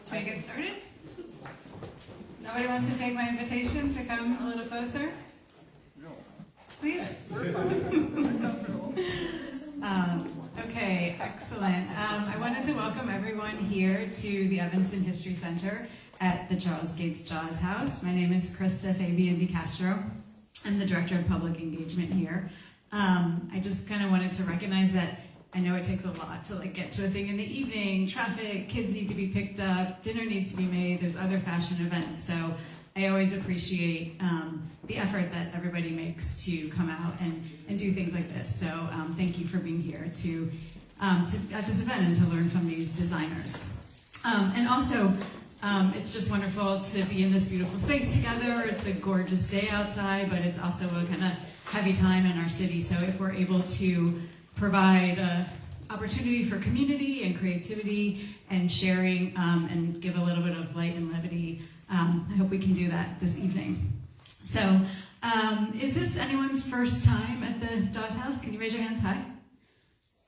Should I get started? Nobody wants to take my invitation to come a little closer? Please? Okay, excellent. I wanted to welcome everyone here to the Evanston History Center at the Charles Gates Jaws House. My name is Krista Fabian DiCastro. I'm the Director of Public Engagement here. I just kind of wanted to recognize that I know it takes a lot to get to a thing in the evening, traffic, kids need to be picked up, dinner needs to be made, there's other fashion events. So I always appreciate the effort that everybody makes to come out and do things like this. So thank you for being here to at this event and to learn from these designers. And also, it's just wonderful to be in this beautiful space together. It's a gorgeous day outside, but it's also a kind of heavy time in our city. So if we're able to provide an opportunity for community and creativity and sharing and give a little bit of light and levity, I hope we can do that this evening. So is this anyone's first time at the Dawes House? Can you raise your hands high?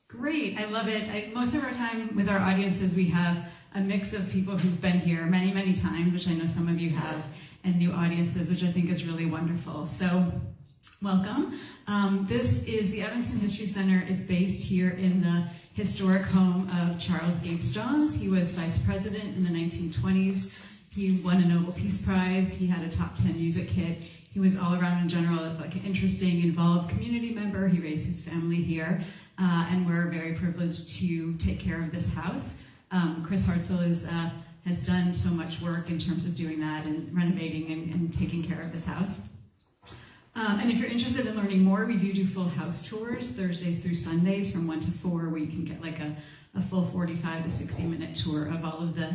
Great, I love it. Most of our time with our audiences, we have a mix of people who've been here many, many times, which I know some of you have, and new audiences, which I think is really wonderful. So welcome. This is the Evanston History Center is based here in the historic home of Charles Gates Jaws. He was vice president in the 1920s. He won a Nobel Peace Prize. He had a top 10 music hit. He was all around in general like an interesting, involved community member. He raised his family here, and we're very privileged to take care of this house. Chris Hartzell has done so much work in terms of doing that and renovating and taking care of this house. And if you're interested in learning more, we do full house tours Thursdays through Sundays from 1 to 4, where you can get like a full 45 to 60-minute tour of all of the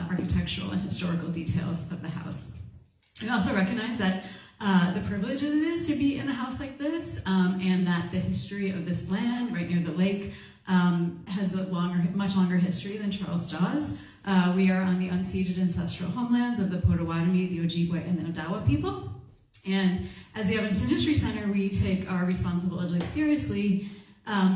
architectural and historical details of the house. We also recognize that the privilege it is to be in a house like this, and that the history of this land right near the lake has a much longer history than Charles Jaws. We are on the unceded ancestral homelands of the Potawatomi, the Ojibwe, and the Odawa people. And as the Evanston History Center, we take our responsibility seriously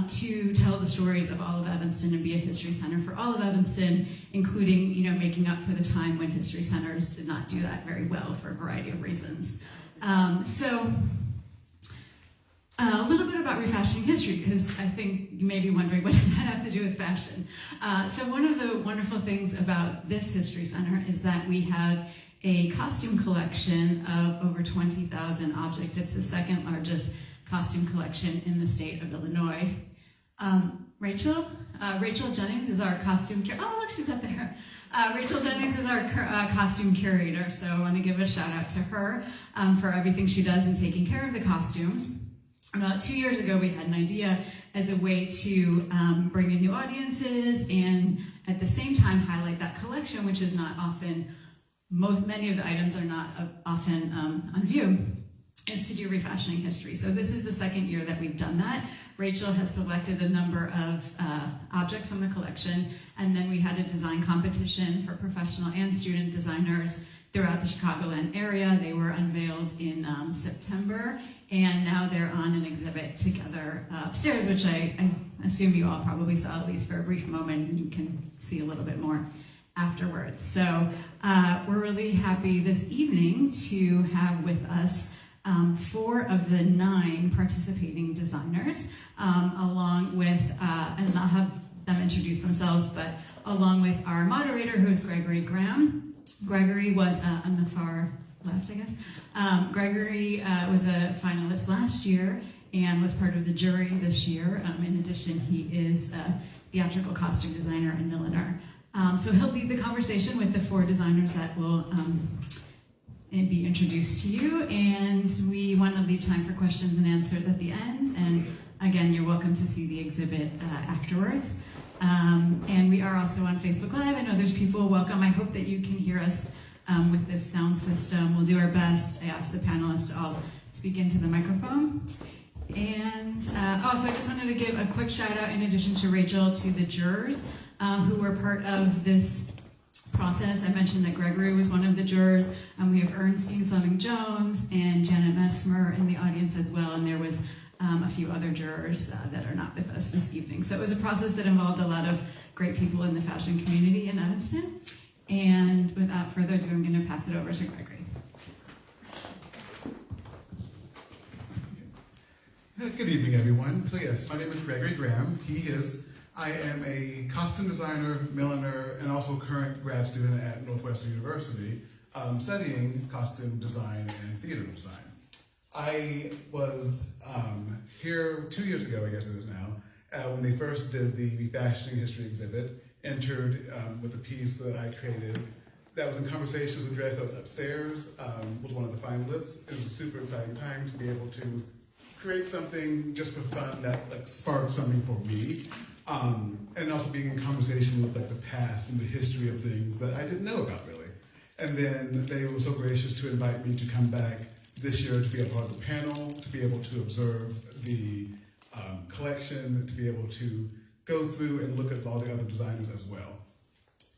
to tell the stories of all of Evanston and be a history center for all of Evanston, including, making up for the time when history centers did not do that very well for a variety of reasons. So a little bit about refashioning history, because I think you may be wondering, what does that have to do with fashion? So one of the wonderful things about this history center is that we have a costume collection of over 20,000 objects. It's the second largest costume collection in the state of Illinois. Rachel Jennings is our costume curator. Oh, look, she's up there. Rachel Jennings is our costume curator, so I want to give a shout out to her for everything she does in taking care of the costumes. About 2 years ago, we had an idea as a way to bring in new audiences and at the same time highlight that collection, which is not often, many of the items are not often on view, is to do refashioning history. So this is the second year that we've done that. Rachel has selected a number of objects from the collection, and then we had a design competition for professional and student designers throughout the Chicagoland area. They were unveiled in September, and now they're on an exhibit together upstairs, which I assume you all probably saw at least for a brief moment, and you can see a little bit more afterwards. So we're really happy this evening to have with us 4 of the 9 participating designers, along with, and I'll have them introduce themselves, but along with our moderator, who is Gregory Graham. Gregory was on the far left, I guess. Gregory was a finalist last year and was part of the jury this year. In addition, he is a theatrical costume designer and milliner. So he'll lead the conversation with the 4 designers that will be introduced to you, and we want to leave time for questions and answers at the end. And again, you're welcome to see the exhibit afterwards. And we are also on Facebook Live. I know there's people. Welcome. I hope that you can hear us with this sound system. We'll do our best. I asked the panelists to all speak into the microphone. And also, I just wanted to give a quick shout out, in addition to Rachel, to the jurors who were part of this process. I mentioned that Gregory was one of the jurors. We have Ernestine Fleming-Jones and Janet Messmer in the audience as well, and there was a few other jurors that are not with us this evening. So it was a process that involved a lot of great people in the fashion community in Evanston. And without further ado, I'm going to pass it over to Gregory. Good evening, everyone. So yes, my name is Gregory Graham. I am a costume designer, milliner, and also current grad student at Northwestern University, studying costume design and theater design. I was here 2 years ago, I guess it is now, when they first did the reFashioning history exhibit, entered with a piece that I created that was in conversations with Jess that was upstairs, was one of the finalists. It was a super exciting time to be able to create something just for fun that sparked something for me. And also being in conversation with the past and the history of things that I didn't know about really. And then they were so gracious to invite me to come back this year to be a part of the panel, to be able to observe the collection, to be able to go through and look at all the other designers as well.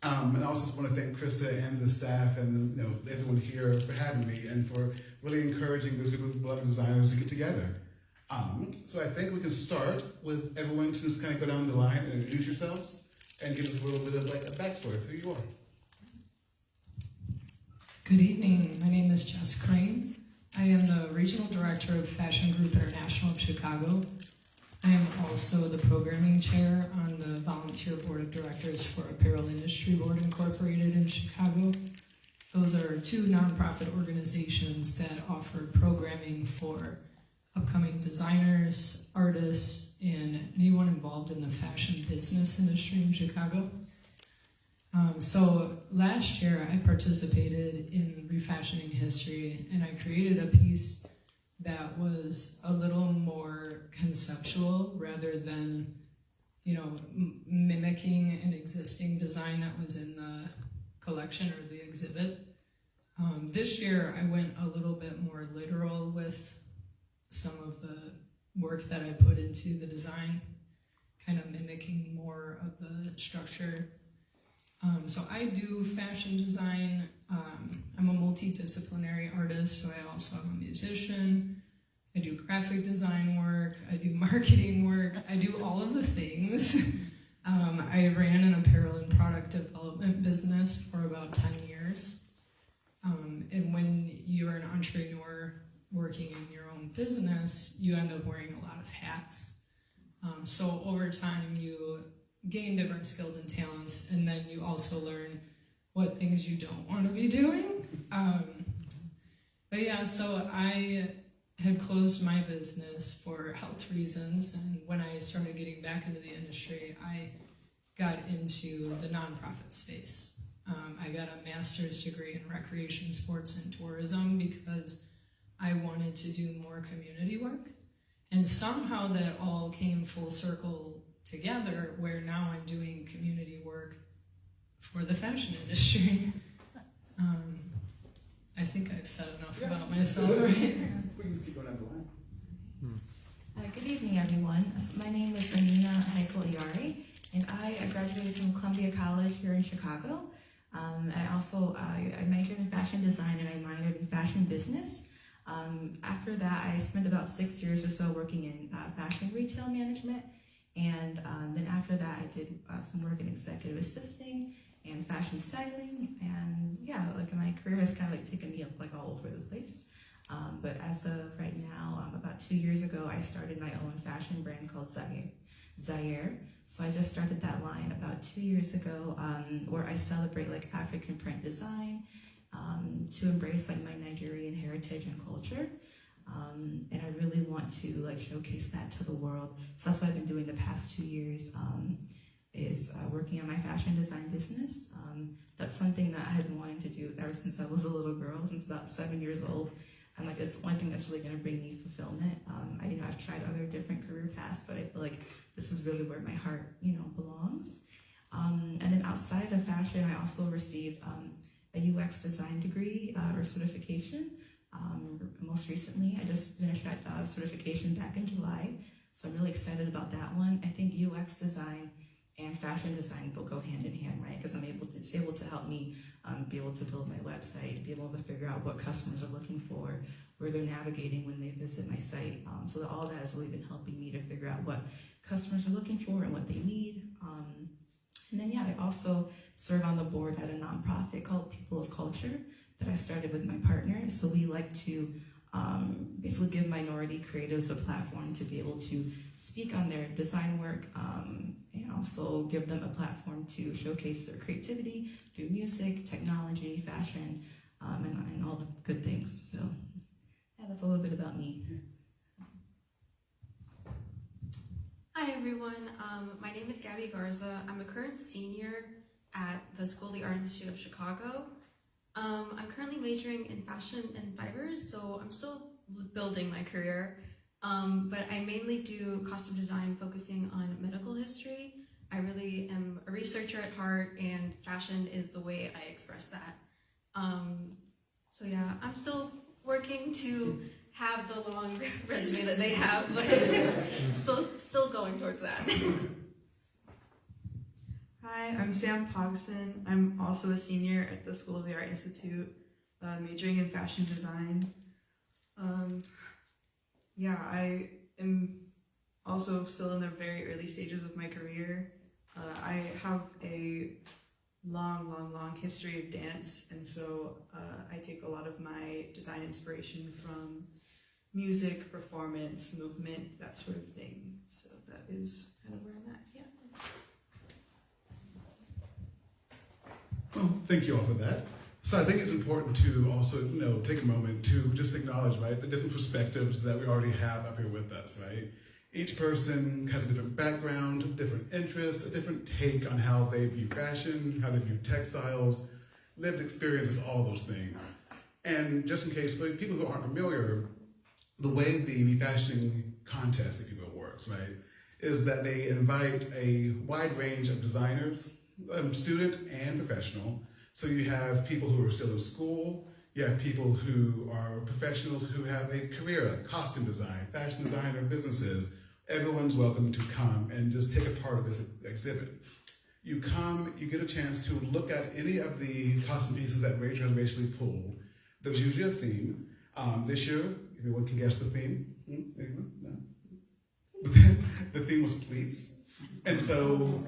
And I also want to thank Krista and the staff and everyone here for having me and for really encouraging this group of other designers to get together. So I think we can start with everyone to just kind of go down the line and introduce yourselves and give us a little bit of a backstory of who you are. Good evening. My name is Jess Crane. I am the Regional Director of Fashion Group International of Chicago. I am also the Programming Chair on the Volunteer Board of Directors for Apparel Industry Board Incorporated in Chicago. Those are 2 nonprofit organizations that offer programming for upcoming designers, artists, and anyone involved in the fashion business industry in Chicago. So last year I participated in reFashioning history, and I created a piece that was a little more conceptual rather than, mimicking an existing design that was in the collection or the exhibit. This year I went a little bit more literal with some of the work that I put into the design, kind of mimicking more of the structure. So I do fashion design. I'm a multidisciplinary artist, so I also am a musician. I do graphic design work. I do marketing work. I do all of the things. I ran an apparel and product development business for about 10 years. And when you're an entrepreneur working in your own business, you end up wearing a lot of hats. So over time, you gain different skills and talents, and then you also learn what things you don't want to be doing. But yeah, so I had closed my business for health reasons, and when I started getting back into the industry, I got into the nonprofit space. I got a master's degree in recreation, sports, and tourism because I wanted to do more community work. And somehow that all came full circle together, where now I'm doing community work for the fashion industry. I think I've said enough about myself, right? We can just keep going down the line. Good evening, everyone. My name is Aamina Haykal-Iyare, and I graduated from Columbia College here in Chicago. I majored in fashion design and I minored in fashion business. After that, I spent about 6 years or so working in fashion retail management. And then after that, I did some work in executive assisting and fashion styling. And yeah, my career has kind of taken me up all over the place. But as of right now, about 2 years ago, I started my own fashion brand called Zaire, So I just started that line about 2 years ago, where I celebrate like African print design, to embrace like my Nigerian heritage and culture. And I really want to like showcase that to the world. So that's what I've been doing the past 2 years, is working on my fashion design business. That's something that I had been wanting to do ever since I was a little girl, since about 7 years old. And like it's one thing that's really going to bring me fulfillment. I've tried other different career paths, but I feel like this is really where my heart, belongs. And then outside of fashion, I also received a UX design degree or certification. Most recently, I just finished that certification back in July, so I'm really excited about that one. I think UX design and fashion design will go hand in hand, right? Because it's able to help me be able to build my website, be able to figure out what customers are looking for, where they're navigating when they visit my site. So that all that has really been helping me to figure out what customers are looking for and what they need. And then, I also serve on the board at a nonprofit called People of Culture that I started with my partner. So we like to basically give minority creatives a platform to be able to speak on their design work, and also give them a platform to showcase their creativity through music, technology, fashion, and all the good things. So that's a little bit about me. Hi everyone, my name is Gabby Garza. I'm a current senior at the School of the Art Institute of Chicago. I'm currently majoring in fashion and fibers, so I'm still building my career. But I mainly do costume design focusing on medical history. I really am a researcher at heart, and fashion is the way I express that. So I'm still working to have the long resume that they have, but still going towards that. Hi, I'm Sam Pogson. I'm also a senior at the School of the Art Institute, majoring in fashion design. I am also still in the very early stages of my career. I have a long history of dance, and so I take a lot of my design inspiration from music, performance, movement, that sort of thing. So that is kind of where I'm at, Well, thank you all for that. So I think it's important to also, take a moment to just acknowledge, right, the different perspectives that we already have up here with us, right? Each person has a different background, different interests, a different take on how they view fashion, how they view textiles, lived experiences, all those things. And just in case, for people who aren't familiar, the way the reFashioning contest, if you will, works, right, is that they invite a wide range of designers, student and professional. So you have people who are still in school, you have people who are professionals who have a career, like costume design, fashion design, or businesses. Everyone's welcome to come and just take a part of this exhibit. You come, you get a chance to look at any of the costume pieces that Rachel has basically pulled. There's usually a theme. This year, everyone can guess the theme. Anyone? No? The theme was pleats. And so,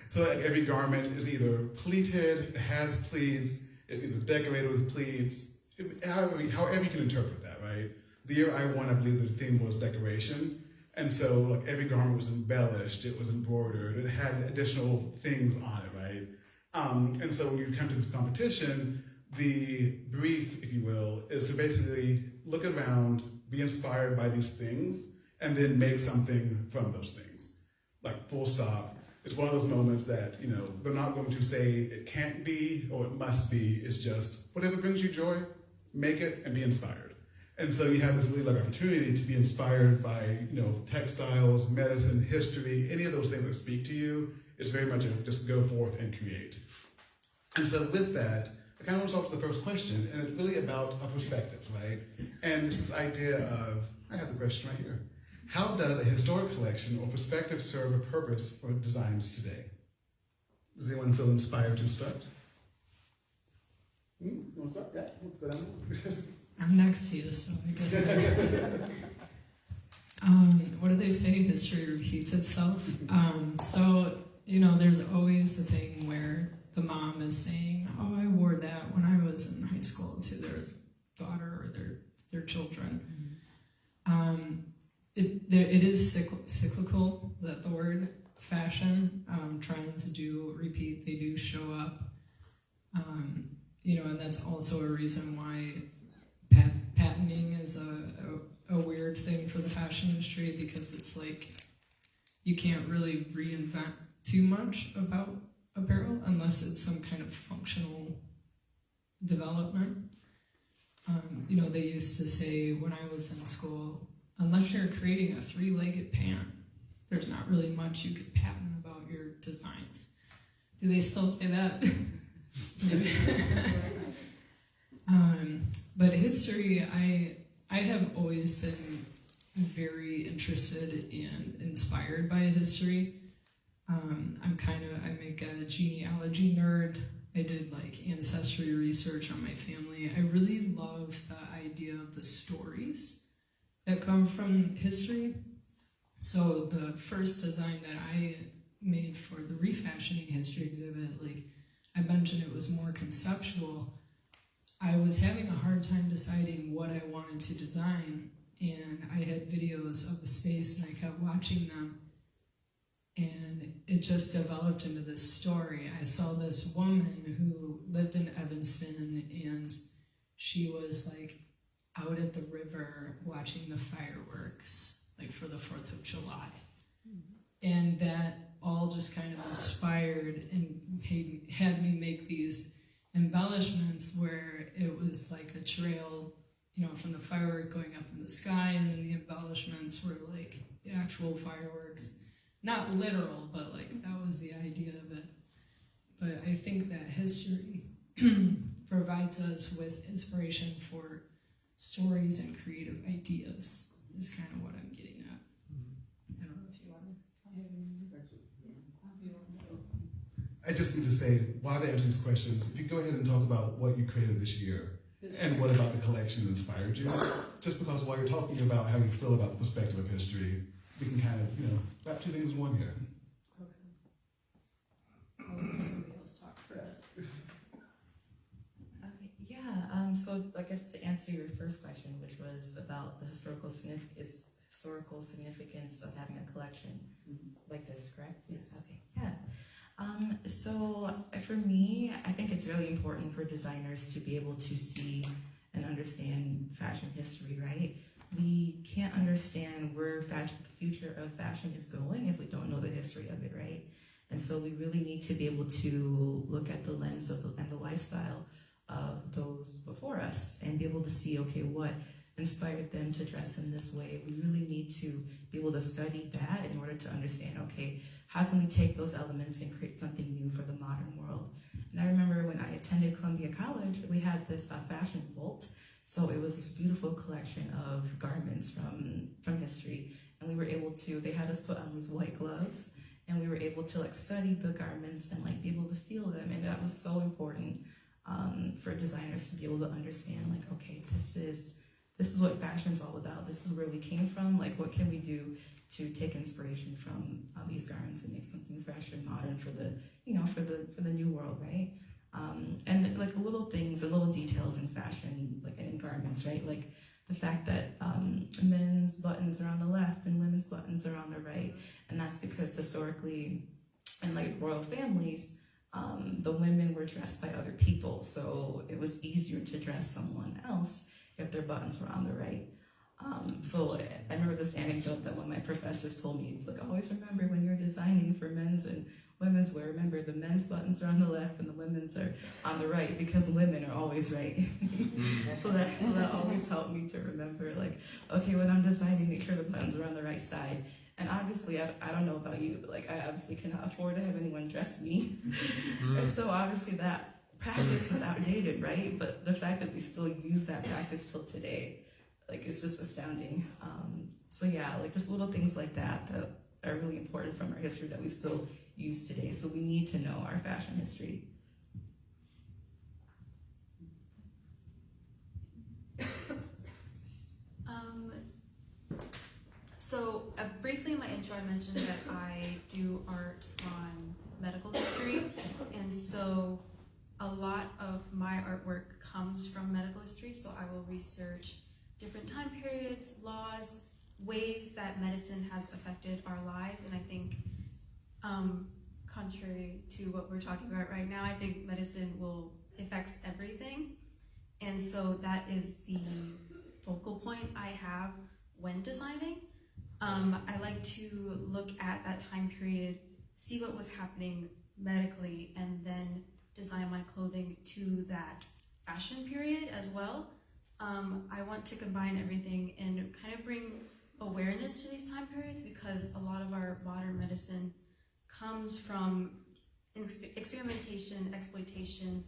so every garment is either pleated, it has pleats, it's either decorated with pleats, however you can interpret that, right? The year I won, I believe the theme was decoration. And so every garment was embellished, it was embroidered, it had additional things on it, right? And so when you come to this competition, the brief, if you will, is to basically look around, be inspired by these things, and then make something from those things. Like full stop. It's one of those moments that, they're not going to say it can't be or it must be. It's just whatever brings you joy, make it and be inspired. And so you have this really opportunity to be inspired by, textiles, medicine, history, any of those things that speak to you. It's very much just go forth and create. And so with that, I kind of want to start with the first question, and it's really about a perspective, right? And it's this idea of, I have the question right here. How does a historic collection or perspective serve a purpose for designs today? Does anyone feel inspired to start? You want to start? Yeah, let's go down. I'm next to you, so I guess. What do they say? History repeats itself. So, there's always the thing where the mom is saying, oh, I wore that when I was in high school to their daughter or their children. It is cyclical, is that the word? fashion. Trends do repeat, they do show up. And that's also a reason why patenting is a weird thing for the fashion industry, because it's like you can't really reinvent too much about apparel unless it's some kind of functional development. They used to say when I was in school, unless you're creating a 3-legged pant, there's not really much you could patent about your designs. Do they still say that? But history, I have always been very interested and inspired by history. I make a genealogy nerd. I did like ancestry research on my family. I really love the idea of the stories that come from history. So the first design that I made for the reFashioning history exhibit, like I mentioned, it was more conceptual. I was having a hard time deciding what I wanted to design, and I had videos of the space and I kept watching them, and it just developed into this story. I saw this woman who lived in Evanston, and she was like out at the river watching the fireworks, like for the 4th of July. And that all just kind of inspired and had me make these embellishments where it was like a trail, from the firework going up in the sky, and then the embellishments were like the actual fireworks. Not literal, but like that was the idea of it. But I think that history provides us with inspiration for stories and creative ideas, is kind of what I'm getting at. I don't know if you want to. I just need to say, while they answer these questions, if you go ahead and talk about what you created this year and what about the collection inspired you, just because while you're talking about how you feel about the perspective of history, we can kind of, wrap two things in one here. Okay. I'll let somebody else talk for it. Okay, yeah. So I guess to answer your first question, which was about the historical significance of having a collection like this, correct? Yes. Okay. Yeah. So for me, I think it's really important for designers to be able to see and understand fashion history, right? We can't understand where the future of fashion is going if we don't know the history of it, right? And so we really need to be able to look at the lens of and the lifestyle of those before us and be able to see, okay, what inspired them to dress in this way. We really need to be able to study that in order to understand, okay, how can we take those elements and create something new for the modern world? And I remember when I attended Columbia College, we had this fashion vault. So it was this beautiful collection of garments from history. And we were able to, they had us put on these white gloves, and we were able to like study the garments and like be able to feel them. And that was so important for designers to be able to understand, like, okay, this is what fashion's all about. This is where we came from. Like, what can we do to take inspiration from these garments and make something fresh and modern for the, for the new world, right? And like little things and little details in fashion, like in garments, right? Like the fact that men's buttons are on the left and women's buttons are on the right. And that's because historically, in like royal families, the women were dressed by other people. So it was easier to dress someone else if their buttons were on the right. So I remember this anecdote that one of my professors told me, like, always remember when you're designing for men's and women's wear, remember the men's buttons are on the left and the women's are on the right, because women are always right. So that always helped me to remember, like, okay, when I'm designing, make sure the buttons are on the right side. And obviously, I don't know about you, but like, I obviously cannot afford to have anyone dress me. And so obviously that practice is outdated, right? But the fact that we still use that practice till today, like, it's just astounding. So yeah, like just little things like that are really important from our history that we still use today. So we need to know our fashion history. So briefly in my intro, I mentioned that I do art on medical history, and so a lot of my artwork comes from medical history. So I will research different time periods, laws, ways that medicine has affected our lives, and I think Contrary to what we're talking about right now, I think medicine affects everything. And so that is the focal point I have when designing. I like to look at that time period, see what was happening medically, and then design my clothing to that fashion period as well. I want to combine everything and kind of bring awareness to these time periods, because a lot of our modern medicine comes from experimentation, exploitation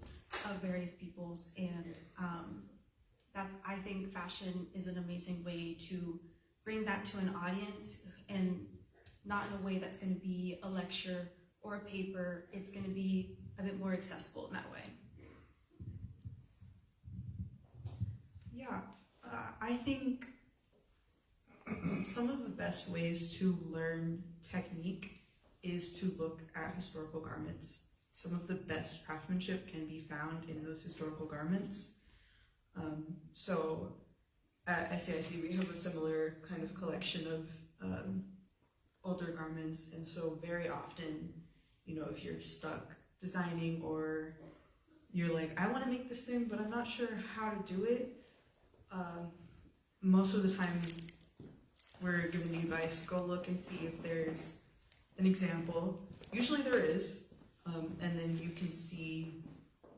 of various peoples, and I think fashion is an amazing way to bring that to an audience, and not in a way that's going to be a lecture or a paper. It's going to be a bit more accessible in that way. Yeah, I think some of the best ways to learn technique is to look at historical garments. Some of the best craftsmanship can be found in those historical garments. So at SAIC, we have a similar kind of collection of older garments, and so very often, if you're stuck designing, or you're like, I want to make this thing, but I'm not sure how to do it, most of the time we're given the advice, go look and see if there's an example. Usually there is, and then you can see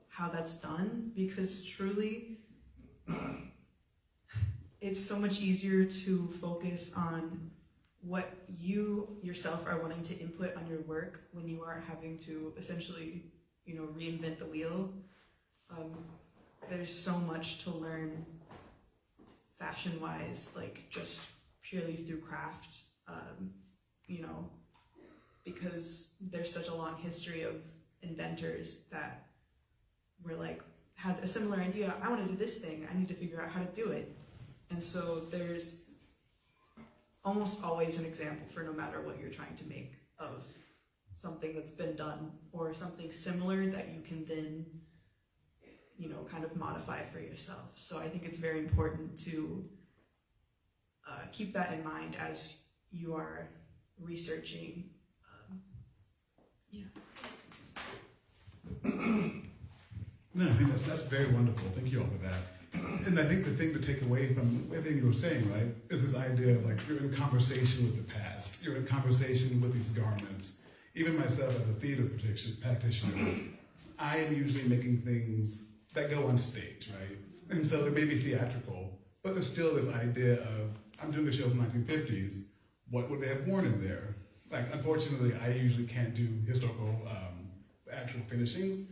how that's done, because truly it's so much easier to focus on what you yourself are wanting to input on your work when you aren't having to essentially, reinvent the wheel. There's so much to learn fashion-wise, like just purely through craft, because there's such a long history of inventors that were like, had a similar idea, I want to do this thing, I need to figure out how to do it. And so there's almost always an example for no matter what you're trying to make of something that's been done, or something similar that you can then, kind of modify for yourself. So I think it's very important to keep that in mind as you are researching. No, I think that's very wonderful. Thank you all for that. And I think the thing to take away from everything you were saying, right, is this idea of like you're in conversation with the past. You're in conversation with these garments. Even myself as a theater practitioner, I am usually making things that go on stage, right? And so they may be theatrical, but there's still this idea of, I'm doing a show from the 1950s, what would they have worn in there? Like, unfortunately, I usually can't do historical actual finishings,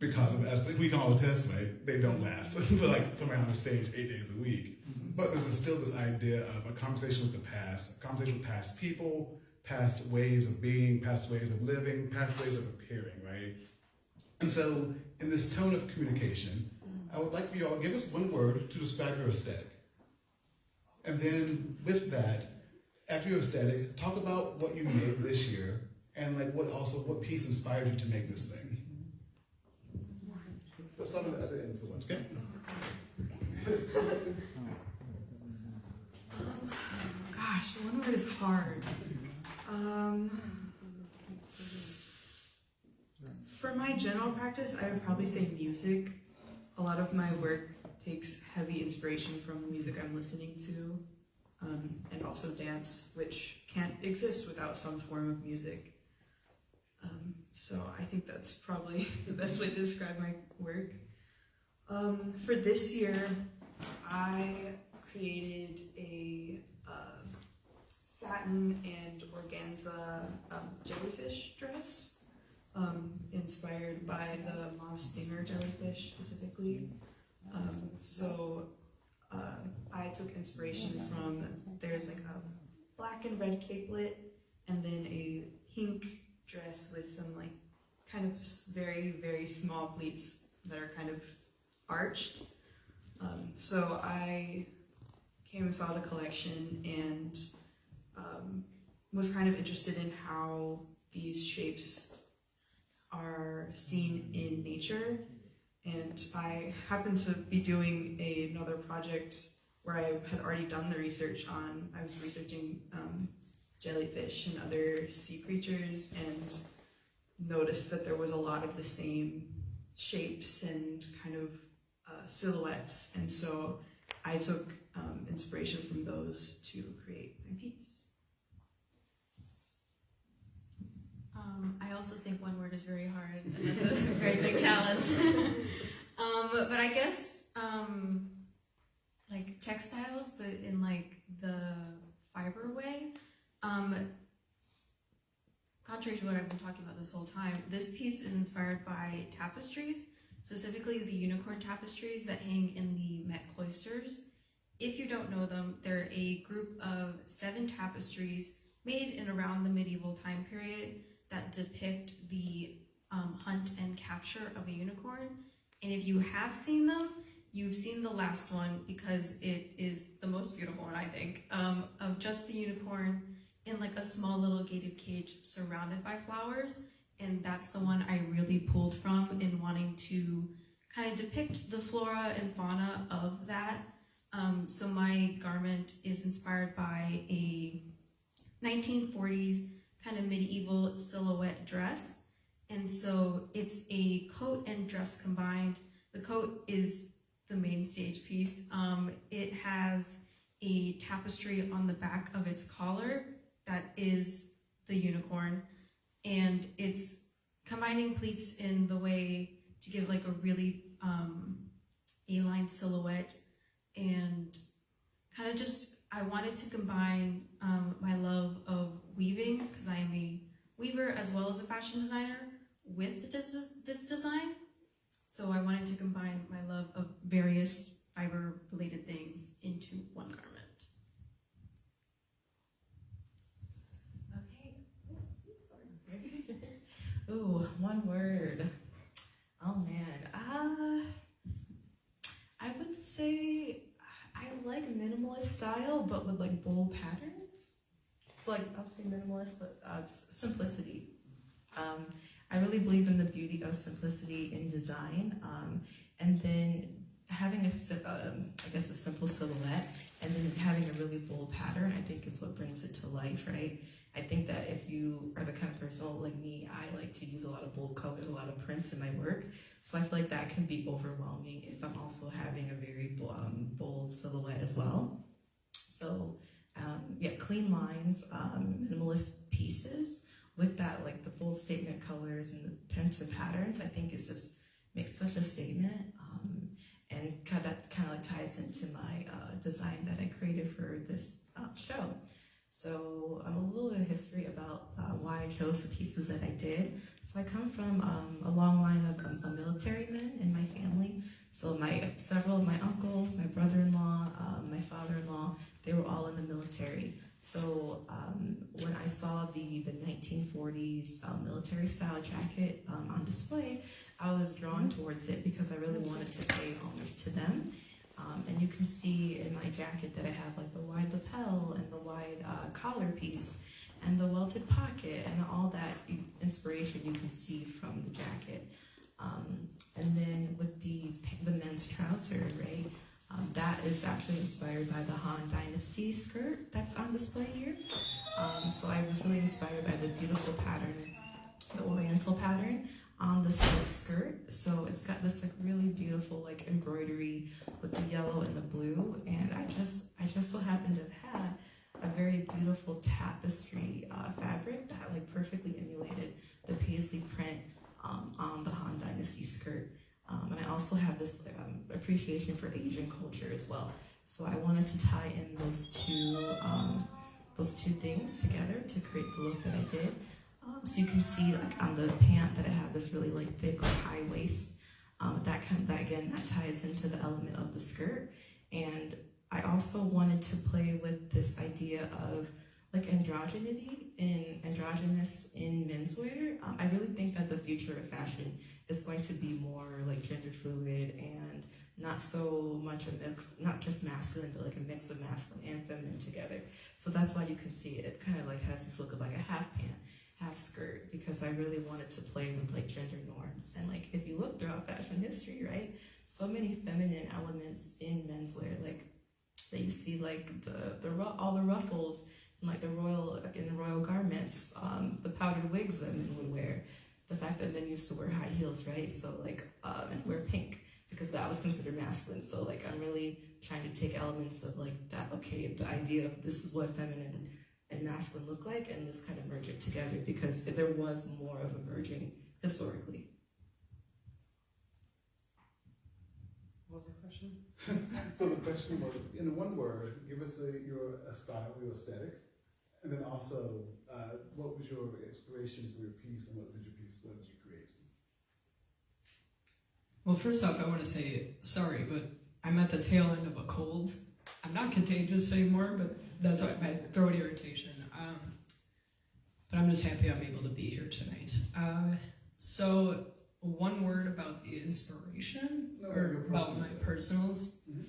because of, as we can all attest, right, they don't last. But like somewhere on the stage 8 days a week. But there's still this idea of a conversation with the past, a conversation with past people, past ways of being, past ways of living, past ways of appearing, right? And so in this tone of communication, I would like for you all to give us one word to describe your aesthetic. And then with that, after your aesthetic, talk about what you made this year, and like what piece inspired you to make this thing. Let's start with the other influence, okay? Gosh, one word is hard. For my general practice, I would probably say music. A lot of my work takes heavy inspiration from the music I'm listening to, and also dance, which can't exist without some form of music. So I think that's probably the best way to describe my work. For this year, I created a satin and organza jellyfish dress, inspired by the Mauve Stinger jellyfish specifically. I took inspiration from, there's like a black and red capelet, and then a pink dress with some like kind of very, very small pleats that are kind of arched. So I came and saw the collection and was kind of interested in how these shapes are seen in nature. And I happened to be doing another project where I had already done the research on, I was researching jellyfish and other sea creatures, and noticed that there was a lot of the same shapes and kind of silhouettes, and so I took inspiration from those to create my piece. I also think one word is very hard, and that's a very big challenge. But I guess like textiles, but in like the fiber way. Contrary to what I've been talking about this whole time, this piece is inspired by tapestries, specifically the unicorn tapestries that hang in the Met cloisters. If you don't know them, they're a group of 7 tapestries made in around the medieval time period that depict the hunt and capture of a unicorn. And if you have seen them, you've seen the last one because it is the most beautiful one, I think, of just the unicorn in like a small little gated cage surrounded by flowers. And that's the one I really pulled from in wanting to kind of depict the flora and fauna of that. So my garment is inspired by a 1940s kind of medieval silhouette dress. And so it's a coat and dress combined. The coat is the main stage piece. It has a tapestry on the back of its collar that is the unicorn, and it's combining pleats in the way to give like a really A-line silhouette, and kind of just, I wanted to combine my love of weaving, because I am a weaver as well as a fashion designer, with this design. So I wanted to combine my love of various fiber-related things into one garment. Okay. Ooh, one word. Oh man. I would say I like minimalist style, but with like bold patterns. So like, I'll say minimalist, but simplicity. I really believe in the beauty of simplicity in design, and then having a simple silhouette, and then having a really bold pattern, I think is what brings it to life, right? I think that if you are the kind of person like me, I like to use a lot of bold colors, a lot of prints in my work. So I feel like that can be overwhelming if I'm also having a very bold silhouette as well. So yeah, clean lines, minimalist pieces with that, like the bold statement colors and the prints and patterns, I think is just makes such a statement. And that kind of like ties into my design that I created for this show. So a little bit of history about why I chose the pieces that I did. So I come from a long line of military men in my family. So several of my uncles, my brother-in-law, my father-in-law, they were all in the military. So when I saw the 1940s military style jacket on display, I was drawn towards it because I really wanted to pay homage to them. And you can see in my jacket that I have like the wide lapel and the wide collar piece and the welted pocket and all that inspiration you can see from the jacket. And then with the men's trouser, right? That is actually inspired by the Han Dynasty skirt that's on display here. So I was really inspired by the beautiful pattern, the oriental pattern on the silk skirt. So it's got this like really beautiful like embroidery with the yellow and the blue. And I just so happened to have had a very beautiful tapestry fabric that like perfectly emulated the paisley print on the Han Dynasty skirt. And I also have this appreciation for Asian culture as well. So I wanted to tie in those two things together to create the look that I did. So you can see like on the pant that I have this really like thick high waist. That ties into the element of the skirt. And I also wanted to play with this idea of like androgynous in menswear. I really think that the future of fashion is going to be more like gender fluid and not so much a mix, not just masculine, but like a mix of masculine and feminine together. So that's why you can see it kind of like has this look of like a half pant, half skirt, because I really wanted to play with like gender norms. And like if you look throughout fashion history, right, so many feminine elements in menswear, like that you see like all the ruffles like in the royal garments, the powdered wigs that men would wear, the fact that men used to wear high heels, right? So like, and wear pink because that was considered masculine. So like, I'm really trying to take elements of like that, okay, the idea of this is what feminine and masculine look like, and just kind of merge it together because there was more of a merging historically. What was the question? So the question was, in one word, give us your style, your aesthetic, and then also, what was your inspiration for your piece, and what did you create? Well, first off, I want to say sorry, but I'm at the tail end of a cold. I'm not contagious anymore, but that's my throat irritation. But I'm just happy I'm able to be here tonight. So one word about the inspiration, or about my personals. Mm-hmm.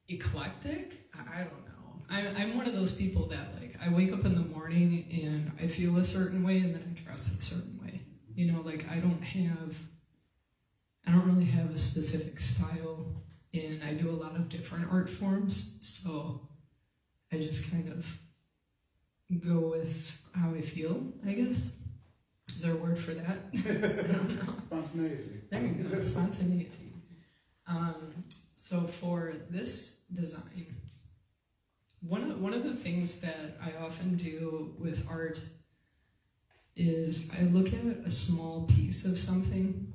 Eclectic? I don't know. I'm one of those people that, like, I wake up in the morning and I feel a certain way and then I dress a certain way. You know, like, I don't really have a specific style, and I do a lot of different art forms, so I just kind of go with how I feel, I guess. Is there a word for that? I don't know. Spontaneity. There you go, spontaneity. So for this design, one of the things that I often do with art is I look at a small piece of something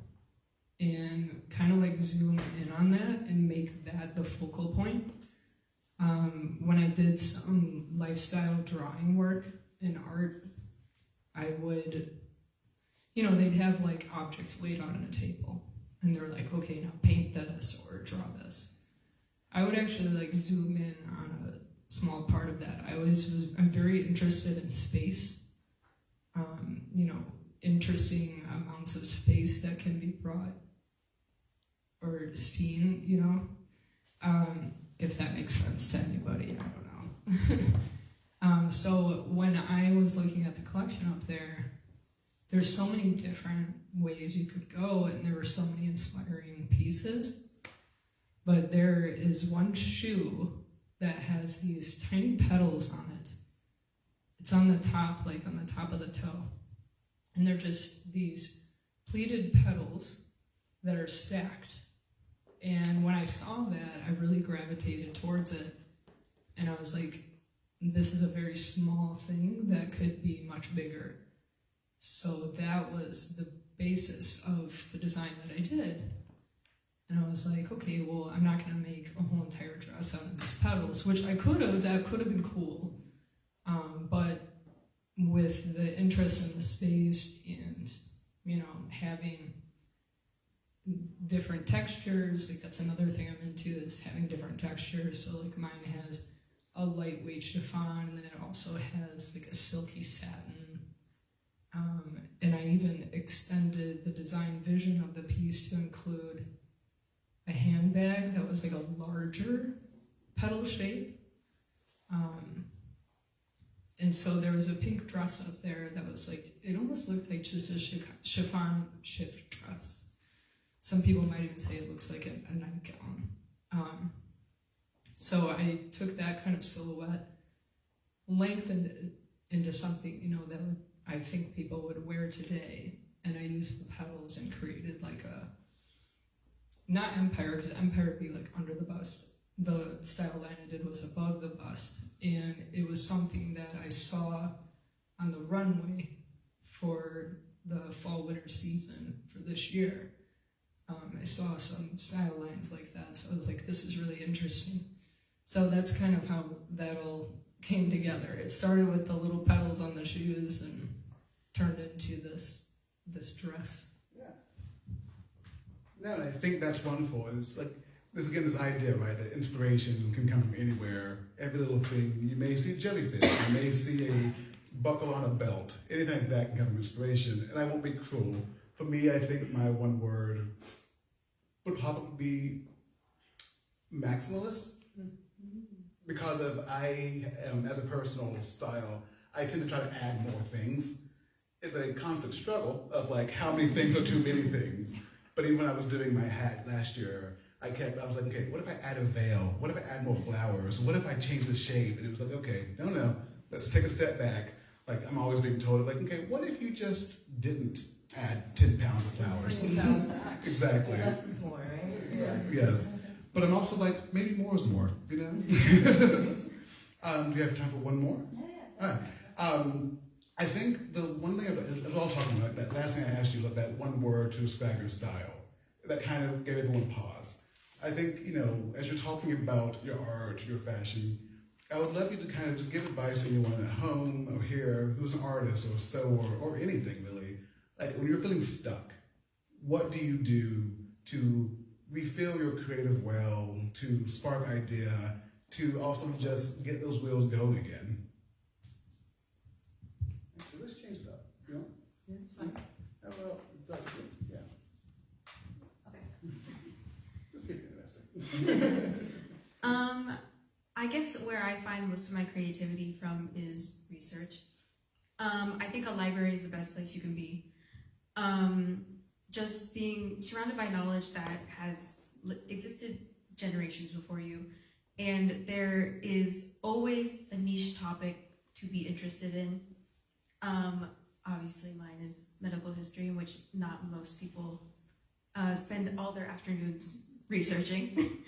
and kind of like zoom in on that and make that the focal point. When I did some lifestyle drawing work in art, I would, they'd have like objects laid out on a table and they're like, okay, now paint this or draw this. I would actually like zoom in on a small part of that. I'm very interested in space, interesting amounts of space that can be brought or seen, if that makes sense to anybody, I don't know. So when I was looking at the collection up there, there's so many different ways you could go, and there were so many inspiring pieces. But there is one shoe that has these tiny petals on it. It's on the top, like on the top of the toe. And they're just these pleated petals that are stacked. And when I saw that, I really gravitated towards it. And I was like, this is a very small thing that could be much bigger. So that was the basis of the design that I did. And I was like, okay, well, I'm not going to make a whole entire dress out of these petals, which I could have. That could have been cool. But with the interest in the space and, having different textures, like that's another thing I'm into, is having different textures. So like mine has a lightweight chiffon, and then it also has like a silky satin. And I even extended the design vision of the piece to include a handbag that was like a larger petal shape. And so there was a pink dress up there that was like, it almost looked like just a chiffon shift dress. Some people might even say it looks like a nightgown. So I took that kind of silhouette, lengthened it into something, that I think people would wear today. And I used the petals and created like not empire, because empire would be like under the bust. The style line I did was above the bust. And it was something that I saw on the runway for the fall-winter season for this year. I saw some style lines like that, so I was like, this is really interesting. So that's kind of how that all came together. It started with the little petals on the shoes and turned into this dress. Yeah. No, and I think that's wonderful. And it's like, this idea, right, that inspiration can come from anywhere. Every little thing. You may see a jellyfish, you may see a buckle on a belt. Anything like that can come from inspiration. And I won't be cruel. For me, I think my one word would probably be maximalist. Because I am, as a personal style, I tend to try to add more things. It's a constant struggle of like, how many things are too many things? But even when I was doing my hat last year, I was like, okay, what if I add a veil? What if I add more flowers? What if I change the shape? And it was like, okay, no, let's take a step back. Like I'm always being told, like, okay, what if you just didn't add 10 pounds of flowers? Exactly. Less is more, right? Yeah. Yes. But I'm also like, maybe more is more, you know? Do you have time for one more? All right. I think the one thing, as we're all talking about, that last thing I asked you, like that one word to describe your style, that kind of gave everyone pause. I think, you know, as you're talking about your art, your fashion, I would love you to kind of just give advice to anyone at home or here who's an artist or a sewer or anything really. Like when you're feeling stuck, what do you do to refill your creative well, to spark idea, to also just get those wheels going again? Actually, let's change it up. You know? Yeah, it's fine. Well, yeah. Okay. Let's keep it interesting. I guess where I find most of my creativity from is research. I think a library is the best place you can be. Just being surrounded by knowledge that has existed generations before you, and there is always a niche topic to be interested in. Obviously mine is medical history, in which not most people spend all their afternoons researching.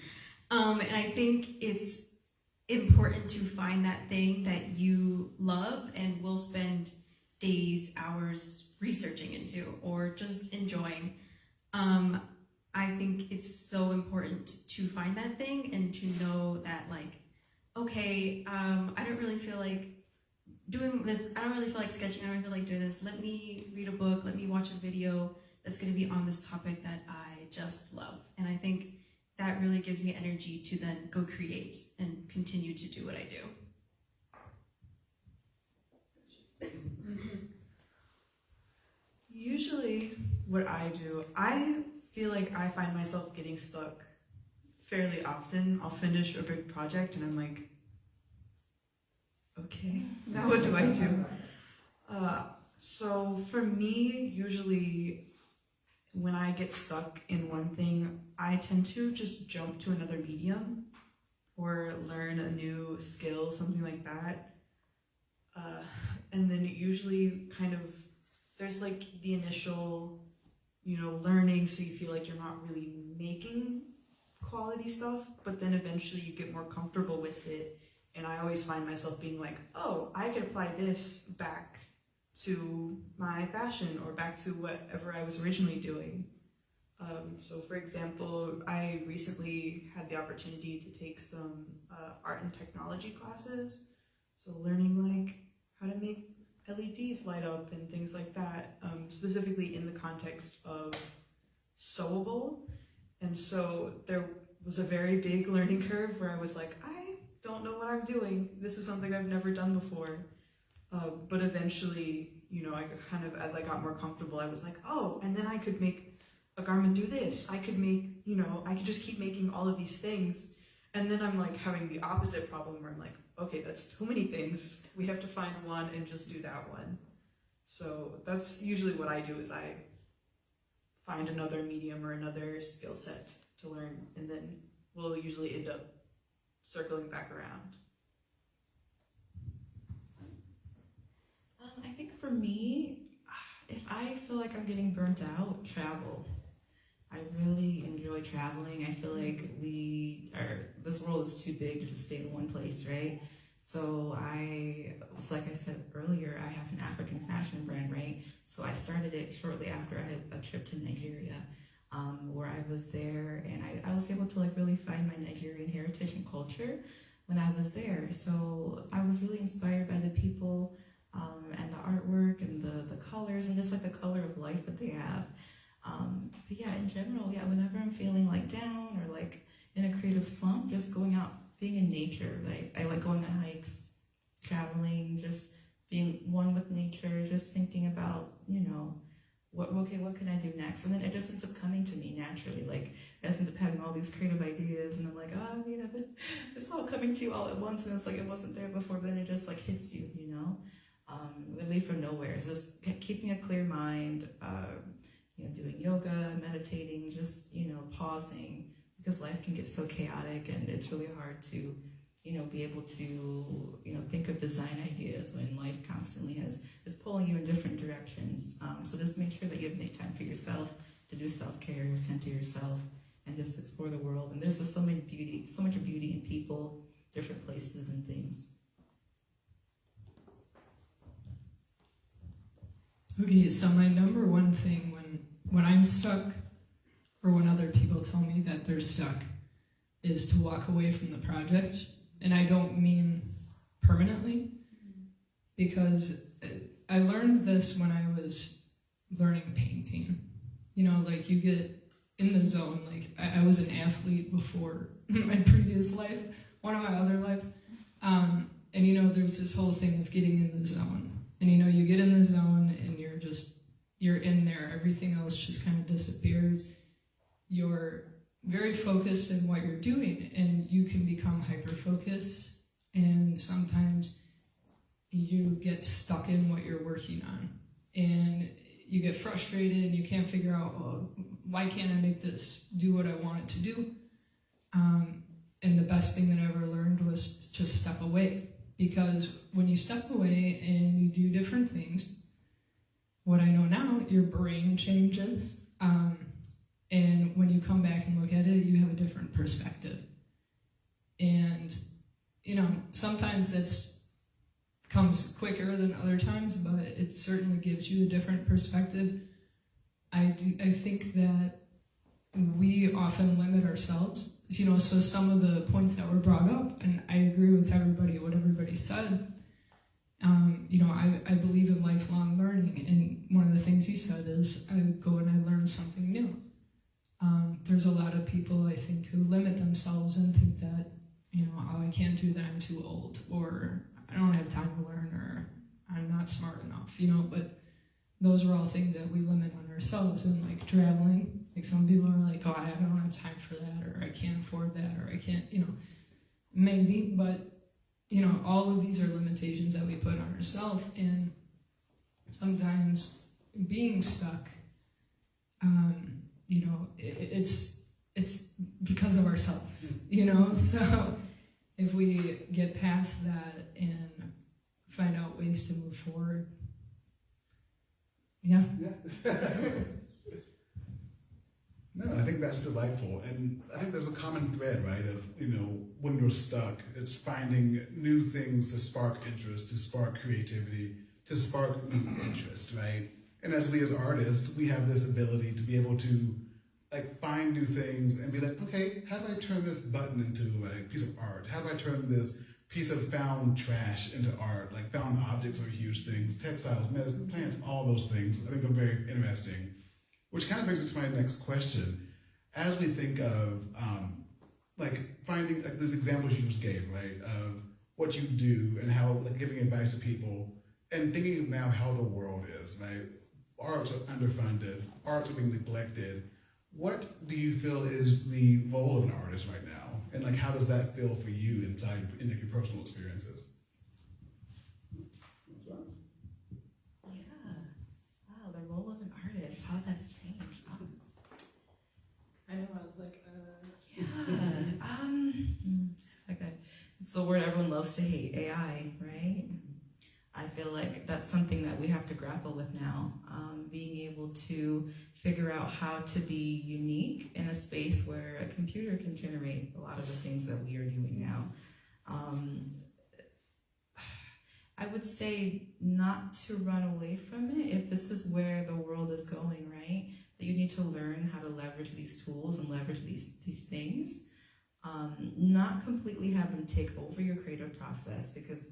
And I think it's important to find that thing that you love and will spend days, hours researching into or just enjoying. I think it's so important to find that thing and to know that, like, okay, I don't really feel like doing this, I don't really feel like sketching, I don't feel like doing this. Let me read a book, let me watch a video that's going to be on this topic that I just love. And I think that really gives me energy to then go create and continue to do what I do. Usually, what I do, I feel like I find myself getting stuck fairly often. I'll finish a big project and I'm like, okay, now what do I do? So for me, usually when I get stuck in one thing, I tend to just jump to another medium or learn a new skill, something like that. And then it usually kind of, there's like the initial, you know, learning, so you feel like you're not really making quality stuff, but then eventually you get more comfortable with it. And I always find myself being like, oh, I could apply this back to my fashion or back to whatever I was originally doing. So for example, I recently had the opportunity to take some art and technology classes. So learning like how to make LEDs light up and things like that, specifically in the context of sewable. And so there was a very big learning curve where I was like, I don't know what I'm doing. This is something I've never done before. But eventually, you know, I kind of, as I got more comfortable, I was like, oh, and then I could make a garment do this. I could make, you know, I could just keep making all of these things. And then I'm like having the opposite problem where I'm like, okay, that's too many things. We have to find one and just do that one. So that's usually what I do, is I find another medium or another skill set to learn, and then we'll usually end up circling back around. I think for me, if I feel like I'm getting burnt out, travel. I really enjoy traveling. I feel like this world is too big to just stay in one place, right? So like I said earlier, I have an African fashion brand, right? So I started it shortly after I had a trip to Nigeria, where I was there, and I was able to like really find my Nigerian heritage and culture when I was there. So I was really inspired by the people and the artwork and the colors and just like the color of life that they have. But yeah, in general, yeah, whenever I'm feeling like down or like in a creative slump, just going out, being in nature. Like I like going on hikes, traveling, just being one with nature, just thinking about, you know, what can I do next? And then it just ends up coming to me naturally. Like I just end up having all these creative ideas, and I'm like, oh, you know, it's all coming to you all at once, and it's like it wasn't there before, but then it just like hits you, you know, really from nowhere. So just keeping a clear mind, you know, doing yoga, meditating, just, you know, pausing, because life can get so chaotic and it's really hard to be able to, think of design ideas when life constantly is pulling you in different directions. So just make sure that you make time for yourself to do self-care, center yourself, and just explore the world. And there's just so much beauty in people, different places and things. Okay, so my number one thing when I'm stuck, or when other people tell me that they're stuck, is to walk away from the project. And I don't mean permanently, because I learned this when I was learning painting. Like you get in the zone. Like I was an athlete before my previous life, one of my other lives. And there's this whole thing of getting in the zone. And you get in the zone and you're in there. Everything else just kind of disappears. You're very focused in what you're doing, and you can become hyper-focused, and sometimes you get stuck in what you're working on, and you get frustrated, and you can't figure out, why can't I make this do what I want it to do? And the best thing that I ever learned was just step away, because when you step away and you do different things, what I know now, your brain changes. And when you come back and look at it, you have a different perspective. And, sometimes that's comes quicker than other times, but it certainly gives you a different perspective. I think that we often limit ourselves, so some of the points that were brought up, and I agree with what everybody said. I believe in lifelong learning, and one of the things you said is I go and I learn something new. There's a lot of people, I think, who limit themselves and think that, I can't do that, I'm too old, or I don't have time to learn, or I'm not smart enough, but those are all things that we limit on ourselves. And like traveling, like some people are like, I don't have time for that, or I can't afford that, or I can't, maybe, but all of these are limitations that we put on ourselves, and sometimes being stuck, it's because of ourselves, so if we get past that and find out ways to move forward. Yeah. No, I think that's delightful. And I think there's a common thread, right, of, when you're stuck, it's finding new things to spark interest, to spark creativity, to spark new interest, right? And as we as artists, we have this ability to be able to find new things and be like, okay, how do I turn this button into a piece of art? How do I turn this piece of found trash into art? Like found objects are huge things, textiles, medicine, plants, all those things I think are very interesting. Which kind of brings me to my next question. As we think of finding those examples you just gave, right, of what you do and how giving advice to people, and thinking now how the world is, right? Arts are underfunded, arts are being neglected. What do you feel is the role of an artist right now? And how does that feel for you in your personal experiences? Yeah. Wow, the role of an artist, how that's changed. I know, I was like, Okay. It's the word everyone loves to hate, AI, right? I feel like that's something that we have to grapple with now. Being able to figure out how to be unique in a space where a computer can generate a lot of the things that we are doing now. I would say not to run away from it if this is where the world is going, right? That you need to learn how to leverage these tools and leverage these things. Not completely have them take over your creative process, because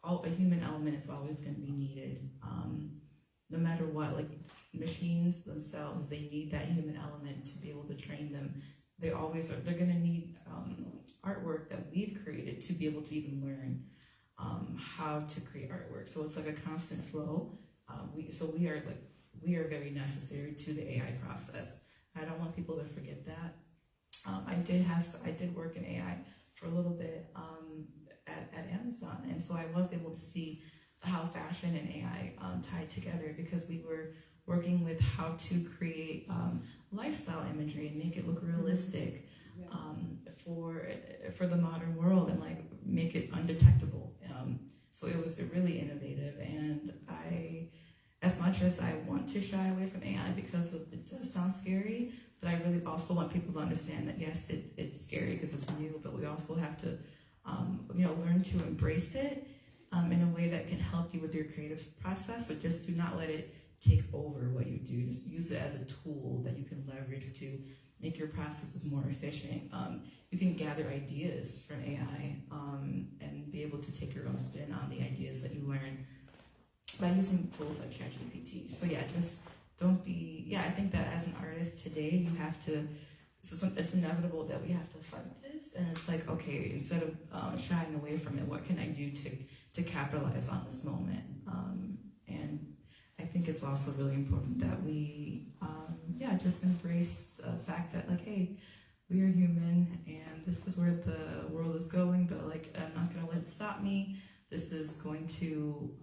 a human element is always going to be needed. No matter what, machines themselves, they need that human element to be able to train them. They're going to need artwork that we've created to be able to even learn how to create artwork. So it's like a constant flow. We are very necessary to the AI process. I don't want people to forget that. I did work in AI for a little bit at Amazon, and so I was able to see how fashion and AI tied together, because we were working with how to create lifestyle imagery and make it look realistic. for the modern world and like make it undetectable. So it was really innovative, and as much as I want to shy away from AI because it does sound scary, but I really also want people to understand that yes, it's scary because it's new, but we also have to, learn to embrace it in a way that can help you with your creative process. But just do not let it take over what you do. Just use it as a tool that you can leverage to make your processes more efficient. You can gather ideas from AI and be able to take your own spin on the ideas that you learn by using tools like ChatGPT. So yeah, just don't be, I think that as an artist today, you have to, it's inevitable that we have to fight this. And it's like, okay, instead of shying away from it, what can I do to capitalize on this moment? And I think it's also really important that we, just embrace the fact that like, hey, we are human and this is where the world is going, but like, I'm not gonna let it stop me. This is going to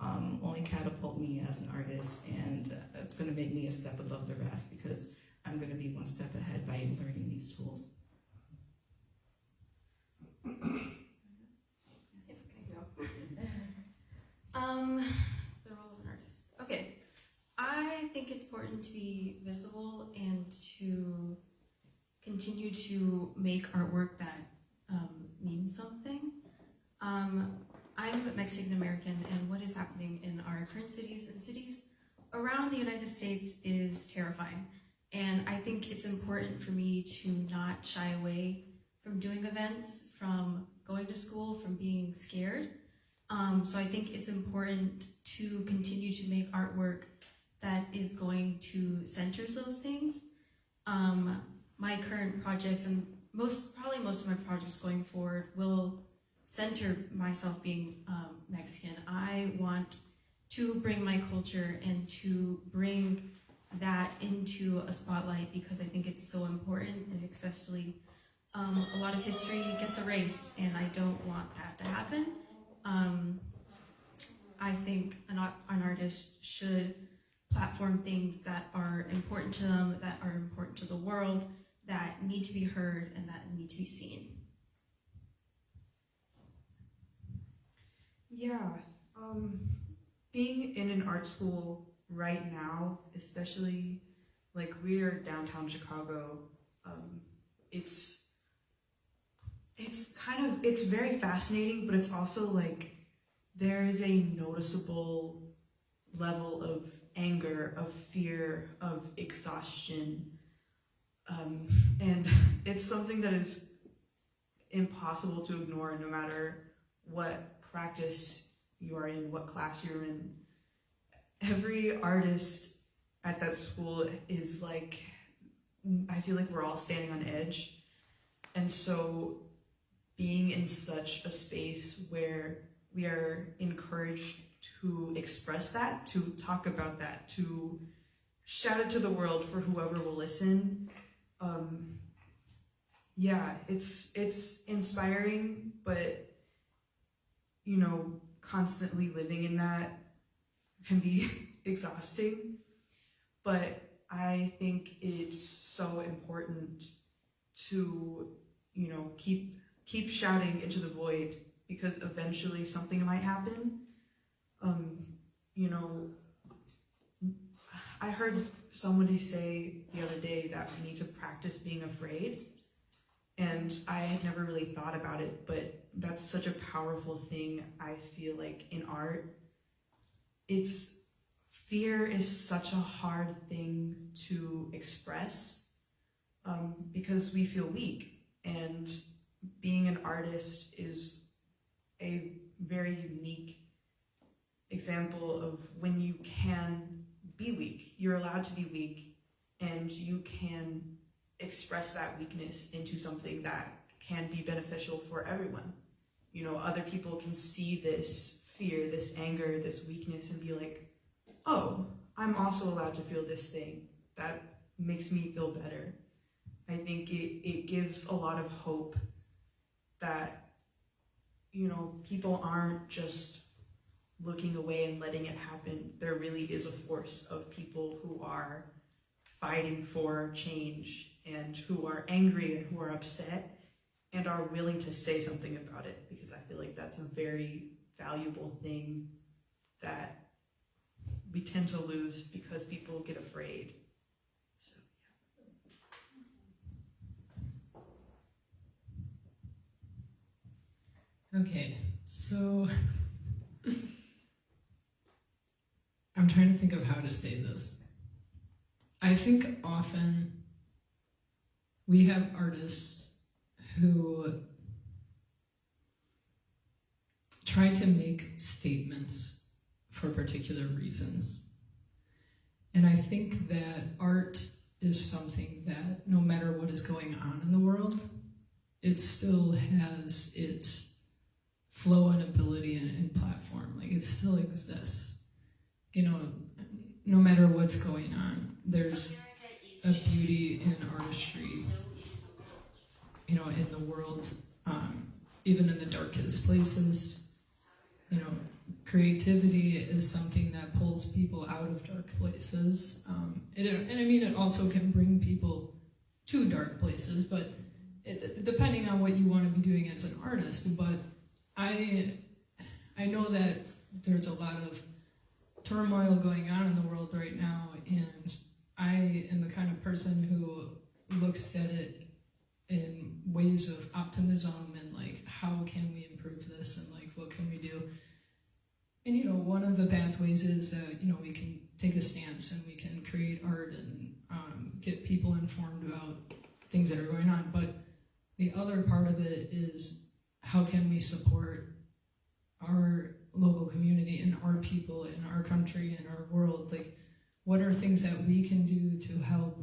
only catapult me as an artist, and it's gonna make me a step above the rest because I'm gonna be one step ahead by learning these tools. The role of an artist. Okay. I think it's important to be visible and to continue to make artwork that means something. I'm Mexican American, and what is happening in our current cities and cities around the United States is terrifying. And I think it's important for me to not shy away from doing events, from going to school, from being scared. So I think it's important to continue to make artwork that is going to center those things. My current projects and probably most of my projects going forward will center myself being Mexican. I want to bring my culture and to bring that into a spotlight because I think it's so important, and especially a lot of history gets erased, and I don't want that to happen. I think an artist should platform things that are important to them, that are important to the world, that need to be heard, and that need to be seen. Yeah, being in an art school right now, especially like we're downtown Chicago, it's very fascinating, but it's also like there is a noticeable level of anger, of fear, of exhaustion, and it's something that is impossible to ignore no matter what practice you are in, what class you're in. Every artist at that school is like, I feel like we're all standing on edge. And so being in such a space where we are encouraged to express that, to talk about that, to shout it to the world for whoever will listen. It's inspiring, but constantly living in that can be exhausting. But I think it's so important to, keep shouting into the void, because eventually something might happen. I heard somebody say the other day that we need to practice being afraid, and I had never really thought about it, but that's such a powerful thing. I feel like in art, fear is such a hard thing to express, because we feel weak, and being an artist is a very unique example of when you can be weak. You're allowed to be weak, and you can express that weakness into something that can be beneficial for everyone. Other people can see this fear, this anger, this weakness, and be like, oh, I'm also allowed to feel this thing. That makes me feel better. I think it gives a lot of hope that, people aren't just looking away and letting it happen. There really is a force of people who are fighting for change and who are angry and who are upset and are willing to say something about it, because I feel like that's a very valuable thing that we tend to lose because people get afraid. So, yeah. Okay, so I'm trying to think of how to say this. I think often we have artists who try to make statements for particular reasons. And I think that art is something that no matter what is going on in the world, it still has its flow and ability and platform. Like, it still exists. You know, no matter what's going on, there's a beauty in artistry, you know, in the world, even in the darkest places. You know, creativity is something that pulls people out of dark places. And I mean, it also can bring people to dark places, but depending on what you want to be doing as an artist. But I know that there's a lot of turmoil going on in the world right now, and I am the kind of person who looks at it in ways of optimism and like, how can we improve this, and like, what can we do? And you know, one of the pathways is that, you know, we can take a stance and we can create art and get people informed about things that are going on. But the other part of it is, how can we support our local community and our people in our country and our world? Like, what are things that we can do to help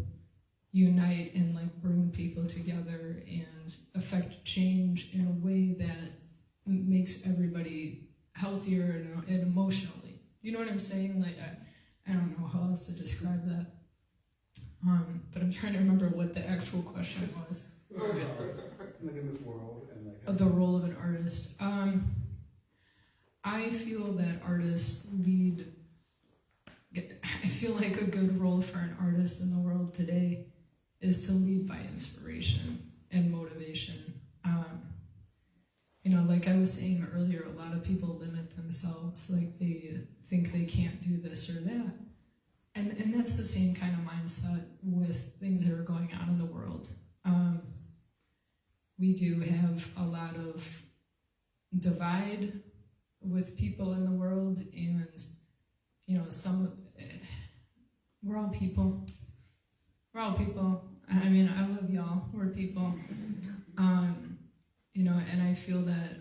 unite and like bring people together and affect change in a way that makes everybody healthier and emotionally? You know what I'm saying? Like, I don't know how else to describe that. But I'm trying to remember what the actual question was. Like in this world, and like The role of an artist. I feel that artists lead. I feel like a good role for an artist in the world today is to lead by inspiration and motivation. You know, like I was saying earlier, a lot of people limit themselves, like they think they can't do this or that. And that's the same kind of mindset with things that are going on in the world. We do have a lot of divide with people in the world, and you know, we're all people. We're all people. I mean, I love y'all. We're people. You know, and I feel that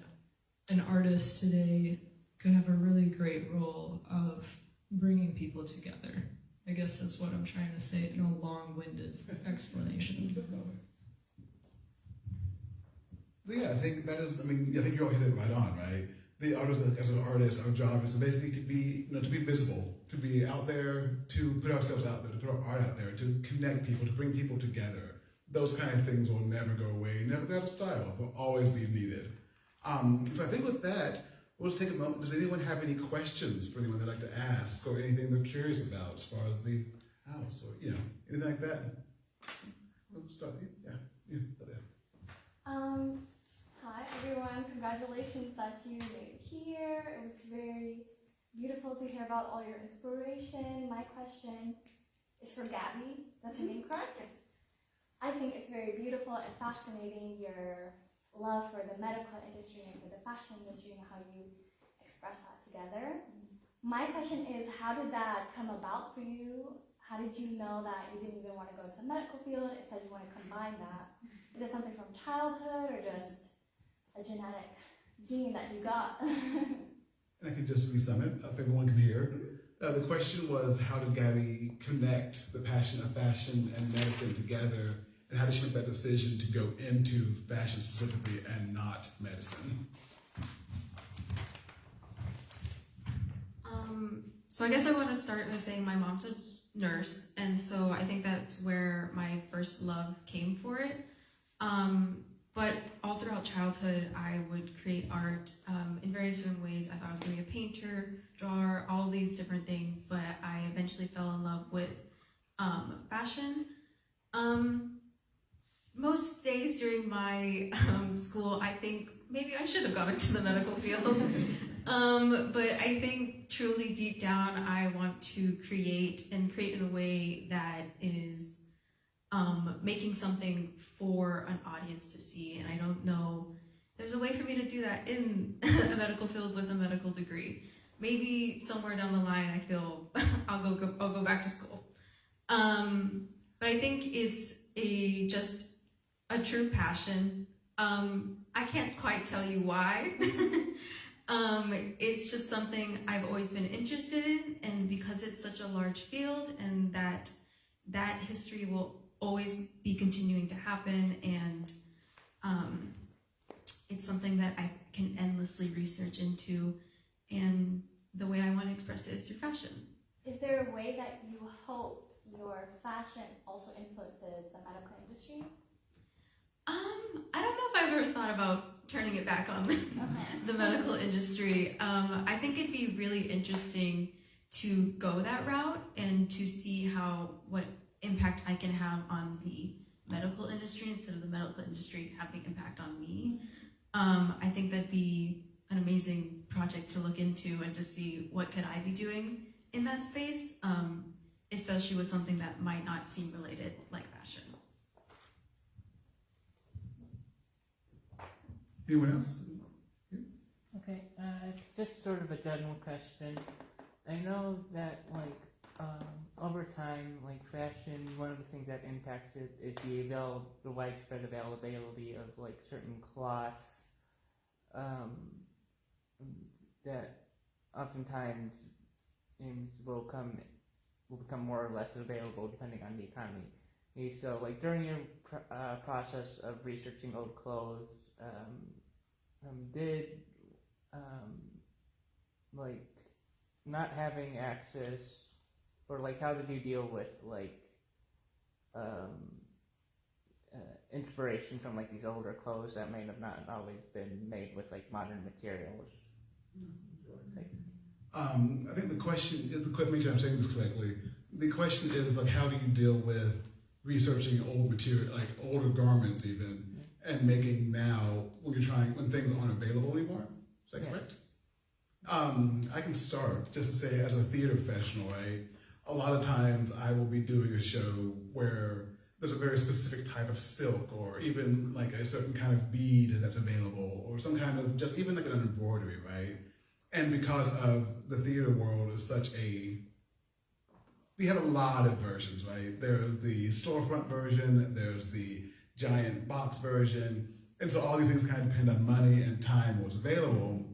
an artist today could have a really great role of bringing people together. I guess that's what I'm trying to say in a long-winded explanation. Yeah, I think that is. I mean, I think you're all hit it right on, right? The artist, as an artist, our job is to basically to be, you know, to be visible, to be out there, to put ourselves out there, to put our art out there, to connect people, to bring people together. Those kind of things will never go away, never go out of style. They'll always be needed. So I think with that, we'll just take a moment. Does anyone have any questions for anyone they'd like to ask, or anything they're curious about as far as the house, or you know, anything like that? We'll start with you. Yeah. Hi everyone, congratulations that you made it here. It was very beautiful to hear about all your inspiration. My question is for Gabby. That's her name, correct? Yes. I think it's very beautiful and fascinating, your love for the medical industry and for the fashion industry and how you express that together. My question is, how did that come about for you? How did you know that you didn't even want to go to the medical field? Instead, you want to combine that. Is it something from childhood or just a genetic gene that you got? And I can just resum it if everyone can hear. The question was, how did Gabby connect the passion of fashion and medicine together, and how did she make that decision to go into fashion specifically and not medicine? So I guess I want to start by saying my mom's a nurse, and so I think that's where my first love came for it. But all throughout childhood, I would create art in various different ways. I thought I was going to be a painter, drawer, all these different things, but I eventually fell in love with fashion. Most days during my school, I think maybe I should have gone into the medical field. But I think truly deep down, I want to create in a way that is making something for an audience to see. And I don't know, there's a way for me to do that in a medical field with a medical degree. Maybe somewhere down the line, I feel I'll go back to school. But I think it's just a true passion. I can't quite tell you why. It's just something I've always been interested in, and because it's such a large field, and that history will always be continuing to happen, and it's something that I can endlessly research into, and the way I want to express it is through fashion. Is there a way that you hope your fashion also influences the medical industry? I don't know if I've ever thought about turning it back on the medical industry. I think it'd be really interesting to go that route and to see what impact I can have on the medical industry instead of the medical industry having impact on me. I think that'd be an amazing project to look into and to see what could I be doing in that space, especially with something that might not seem related like fashion. Anyone else? Okay, just sort of a general question. I know that, over time, fashion, one of the things that impacts it is the widespread availability of, certain cloths that oftentimes will become more or less available depending on the economy. Okay, so, during your process of researching old clothes, did not having access, or how did you deal with inspiration from these older clothes that may have not always been made with modern materials? I think the question is, make sure I'm saying this correctly. The question is how do you deal with researching old material, older garments even, and making now when things aren't available anymore? Is that correct? I can start just to say, as a theater professional, right? A lot of times I will be doing a show where there's a very specific type of silk, or even a certain kind of bead that's available, or some kind of just even an embroidery, right? And because of the theater world is we have a lot of versions, right? There's the storefront version, there's the giant box version, and so all these things kind of depend on money and time, what's available.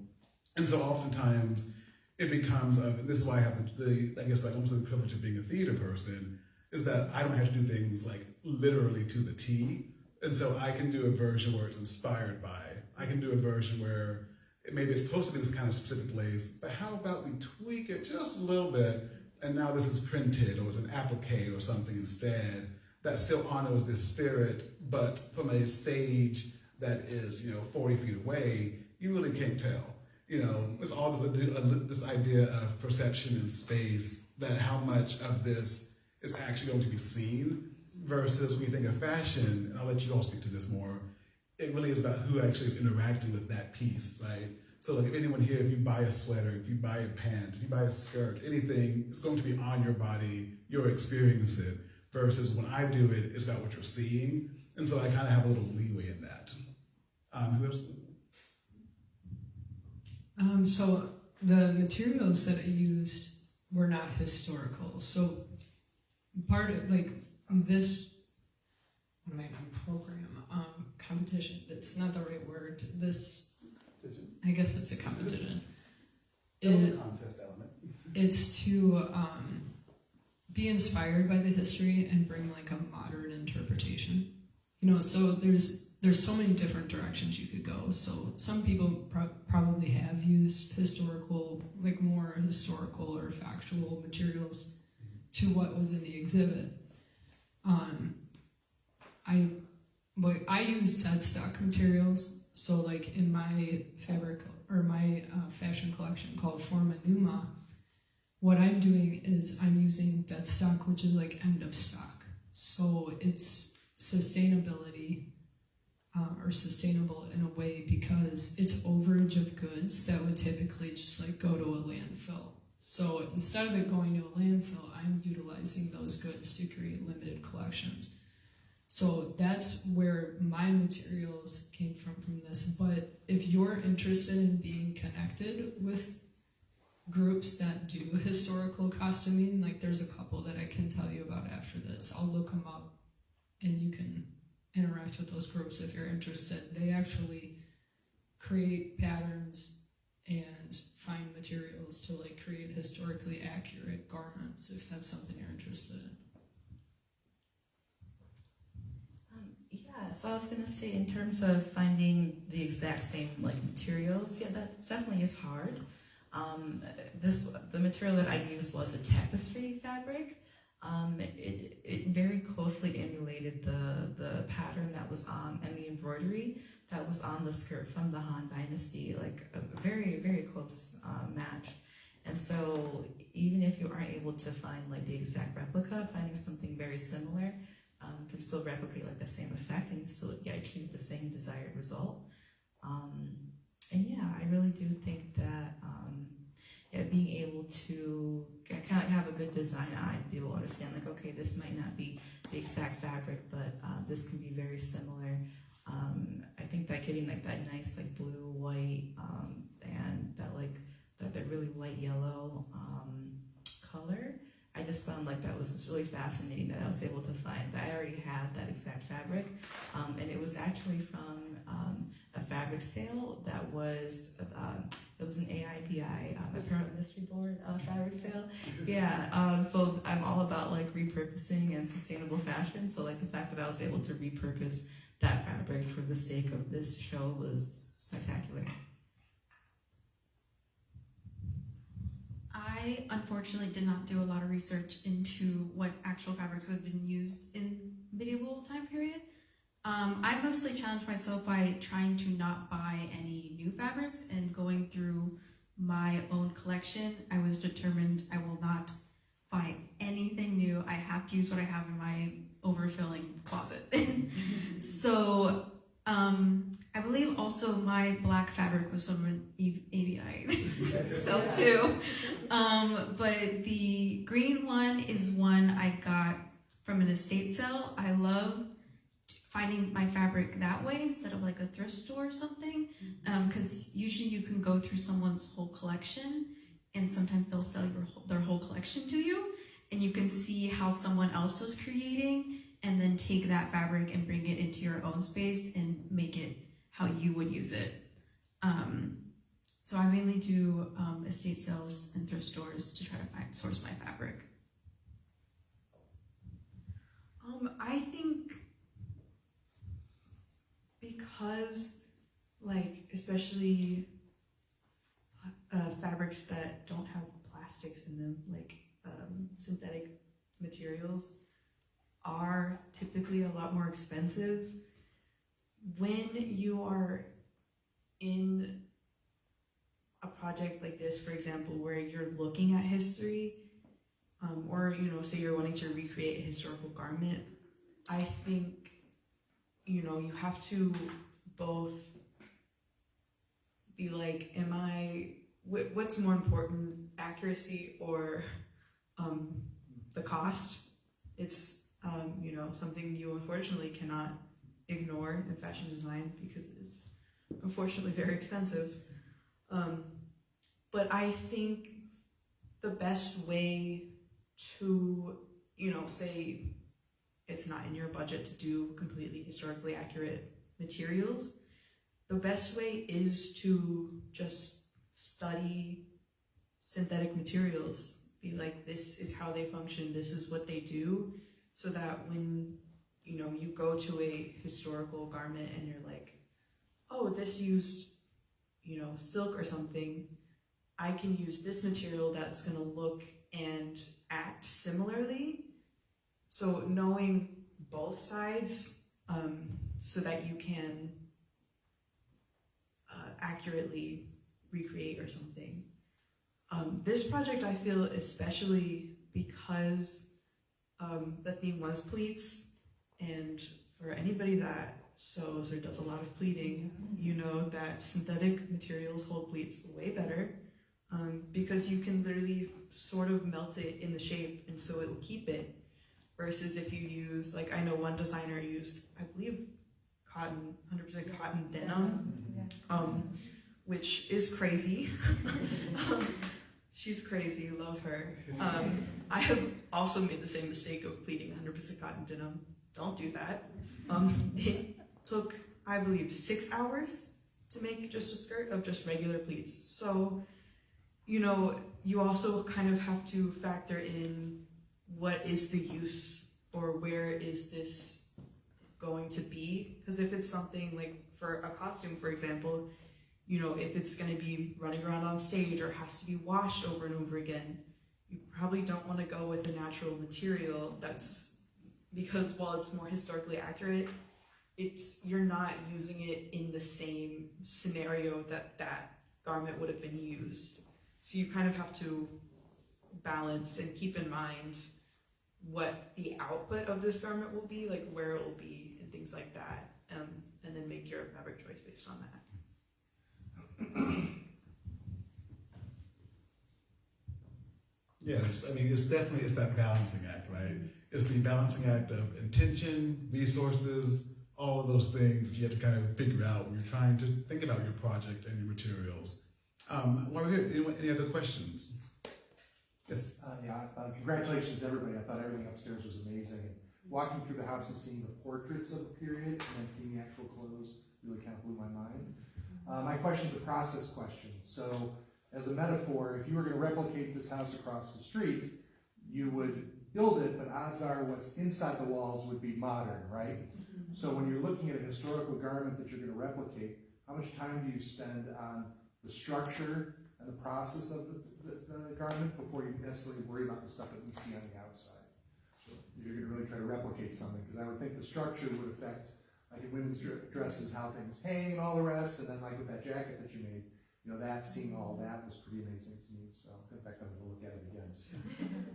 And so oftentimes it becomes this is why I have almost the privilege of being a theater person, is that I don't have to do things literally to the T. And so I can do a version where it's inspired by. I can do a version where maybe it's supposed to be this kind of specific lace, but how about we tweak it just a little bit, and now this is printed, or it's an applique or something instead that still honors this spirit, but from a stage that is 40 feet away, you really can't tell. It's all this idea of perception in space, that how much of this is actually going to be seen, versus when you think of fashion, and I'll let you all speak to this more, it really is about who actually is interacting with that piece, right? So if anyone here, if you buy a sweater, if you buy a pant, if you buy a skirt, anything, it's going to be on your body, you're experiencing it, versus when I do it, it's about what you're seeing. And so I kind of have a little leeway in that. Who else? So the materials that I used were not historical. So part of this, what am I, program, competition, that's not the right word. I guess it's a competition. It's a contest element. It's to be inspired by the history and bring a modern interpretation. So there's so many different directions you could go. So some people probably have used historical, more historical or factual materials to what was in the exhibit. I use dead stock materials. So in my fabric or my fashion collection called Forma Numa, what I'm doing is I'm using dead stock, which is like end of stock. So it's sustainability, or sustainable in a way because it's overage of goods that would typically just like go to a landfill. So instead of it going to a landfill, I'm utilizing those goods to create limited collections. So that's where my materials came from this. But if you're interested in being connected with groups that do historical costuming, like there's a couple that I can tell you about after this. I'll look them up and you can interact with those groups if you're interested. They actually create patterns and find materials to like create historically accurate garments if that's something you're interested in. Yeah, so I was gonna say in terms of finding the exact same like materials, yeah, that definitely is hard. The material that I used was a tapestry fabric. It very closely emulated the pattern that was on, and the embroidery that was on the skirt from the Han Dynasty, like a very, very close match. And so even if you aren't able to find like the exact replica, finding something very similar can still replicate like the same effect and still achieve the same desired result. And yeah, I really do think that being able to kind of have a good design eye to be able to understand like, okay, this might not be the exact fabric, but this can be very similar. I think that getting like that nice like blue, white, and that really light yellow color, I just found like that was just really fascinating that I was able to find that I already had that exact fabric, and it was actually from a fabric sale that was it was an AIPI, Apparel Industry Board fabric sale. Yeah, so I'm all about like repurposing and sustainable fashion. So like the fact that I was able to repurpose that fabric for the sake of this show was spectacular. I unfortunately did not do a lot of research into what actual fabrics would have been used in medieval time period. I mostly challenged myself by trying to not buy any new fabrics and going through my own collection. I was determined I will not buy anything new. I have to use what I have in my overfilling closet. So I believe also my black fabric was from an ABI sale too. But the green one is one I got from an estate sale. I love finding my fabric that way instead of like a thrift store or something, because usually you can go through someone's whole collection and sometimes they'll sell their whole collection to you and you can see how someone else was creating and then take that fabric and bring it into your own space and make it how you would use it. So I mainly do estate sales and thrift stores to try to source my fabric. I think because, like, especially fabrics that don't have plastics in them, like synthetic materials, are typically a lot more expensive. When you are in a project like this, for example, where you're looking at history, or, you know, say you're wanting to recreate a historical garment, I think, you know, you have to both be like, what's more important, accuracy or the cost? It's, you know, something you unfortunately cannot ignore in fashion design because it is unfortunately very expensive. But I think the best way to, you know, say it's not in your budget to do completely historically accurate materials, the best way is to just study synthetic materials. Be like, this is how they function, this is what they do, so that when, you know, you go to a historical garment and you're like, oh, this used, you know, silk or something, I can use this material that's going to look and act similarly. So knowing both sides, so that you can accurately recreate or something. This project I feel especially because the theme was pleats, and for anybody that sews or does a lot of pleating, you know that synthetic materials hold pleats way better because you can literally sort of melt it in the shape and so it will keep it, versus if you use, like I know one designer used, I believe, cotton, 100% cotton denim, which is crazy. She's crazy, love her. I have also made the same mistake of pleating 100% cotton denim. Don't do that. It took, I believe, 6 hours to make just a skirt of just regular pleats. So, you know, you also kind of have to factor in what is the use or where is this going to be? Because if it's something like for a costume, for example, you know, if it's going to be running around on stage or has to be washed over and over again, you probably don't want to go with a natural material that's, because while it's more historically accurate, you're not using it in the same scenario that that garment would have been used. So you kind of have to balance and keep in mind what the output of this garment will be, like where it will be and things like that, and then make your fabric choice based on that. Yeah, it's definitely that balancing act, right? It's the balancing act of intention, resources, all of those things that you have to kind of figure out when you're trying to think about your project and your materials. While we're here, any other questions? Yes. Congratulations, everybody. I thought everything upstairs was amazing. And walking through the house and seeing the portraits of the period and then seeing the actual clothes really kind of blew my mind. My question is a process question. So, as a metaphor, if you were going to replicate this house across the street, you would build it, but odds are what's inside the walls would be modern, right? So when you're looking at a historical garment that you're going to replicate, how much time do you spend on the structure and the process of the garment before you necessarily worry about the stuff that we see on the outside? So you're going to really try to replicate something, because I would think the structure would affect, like in women's dresses, how things hang and all the rest, and then like with that jacket that you made, you know, that, seeing all that was pretty amazing to me. So in fact, I'm going to look at it again. So.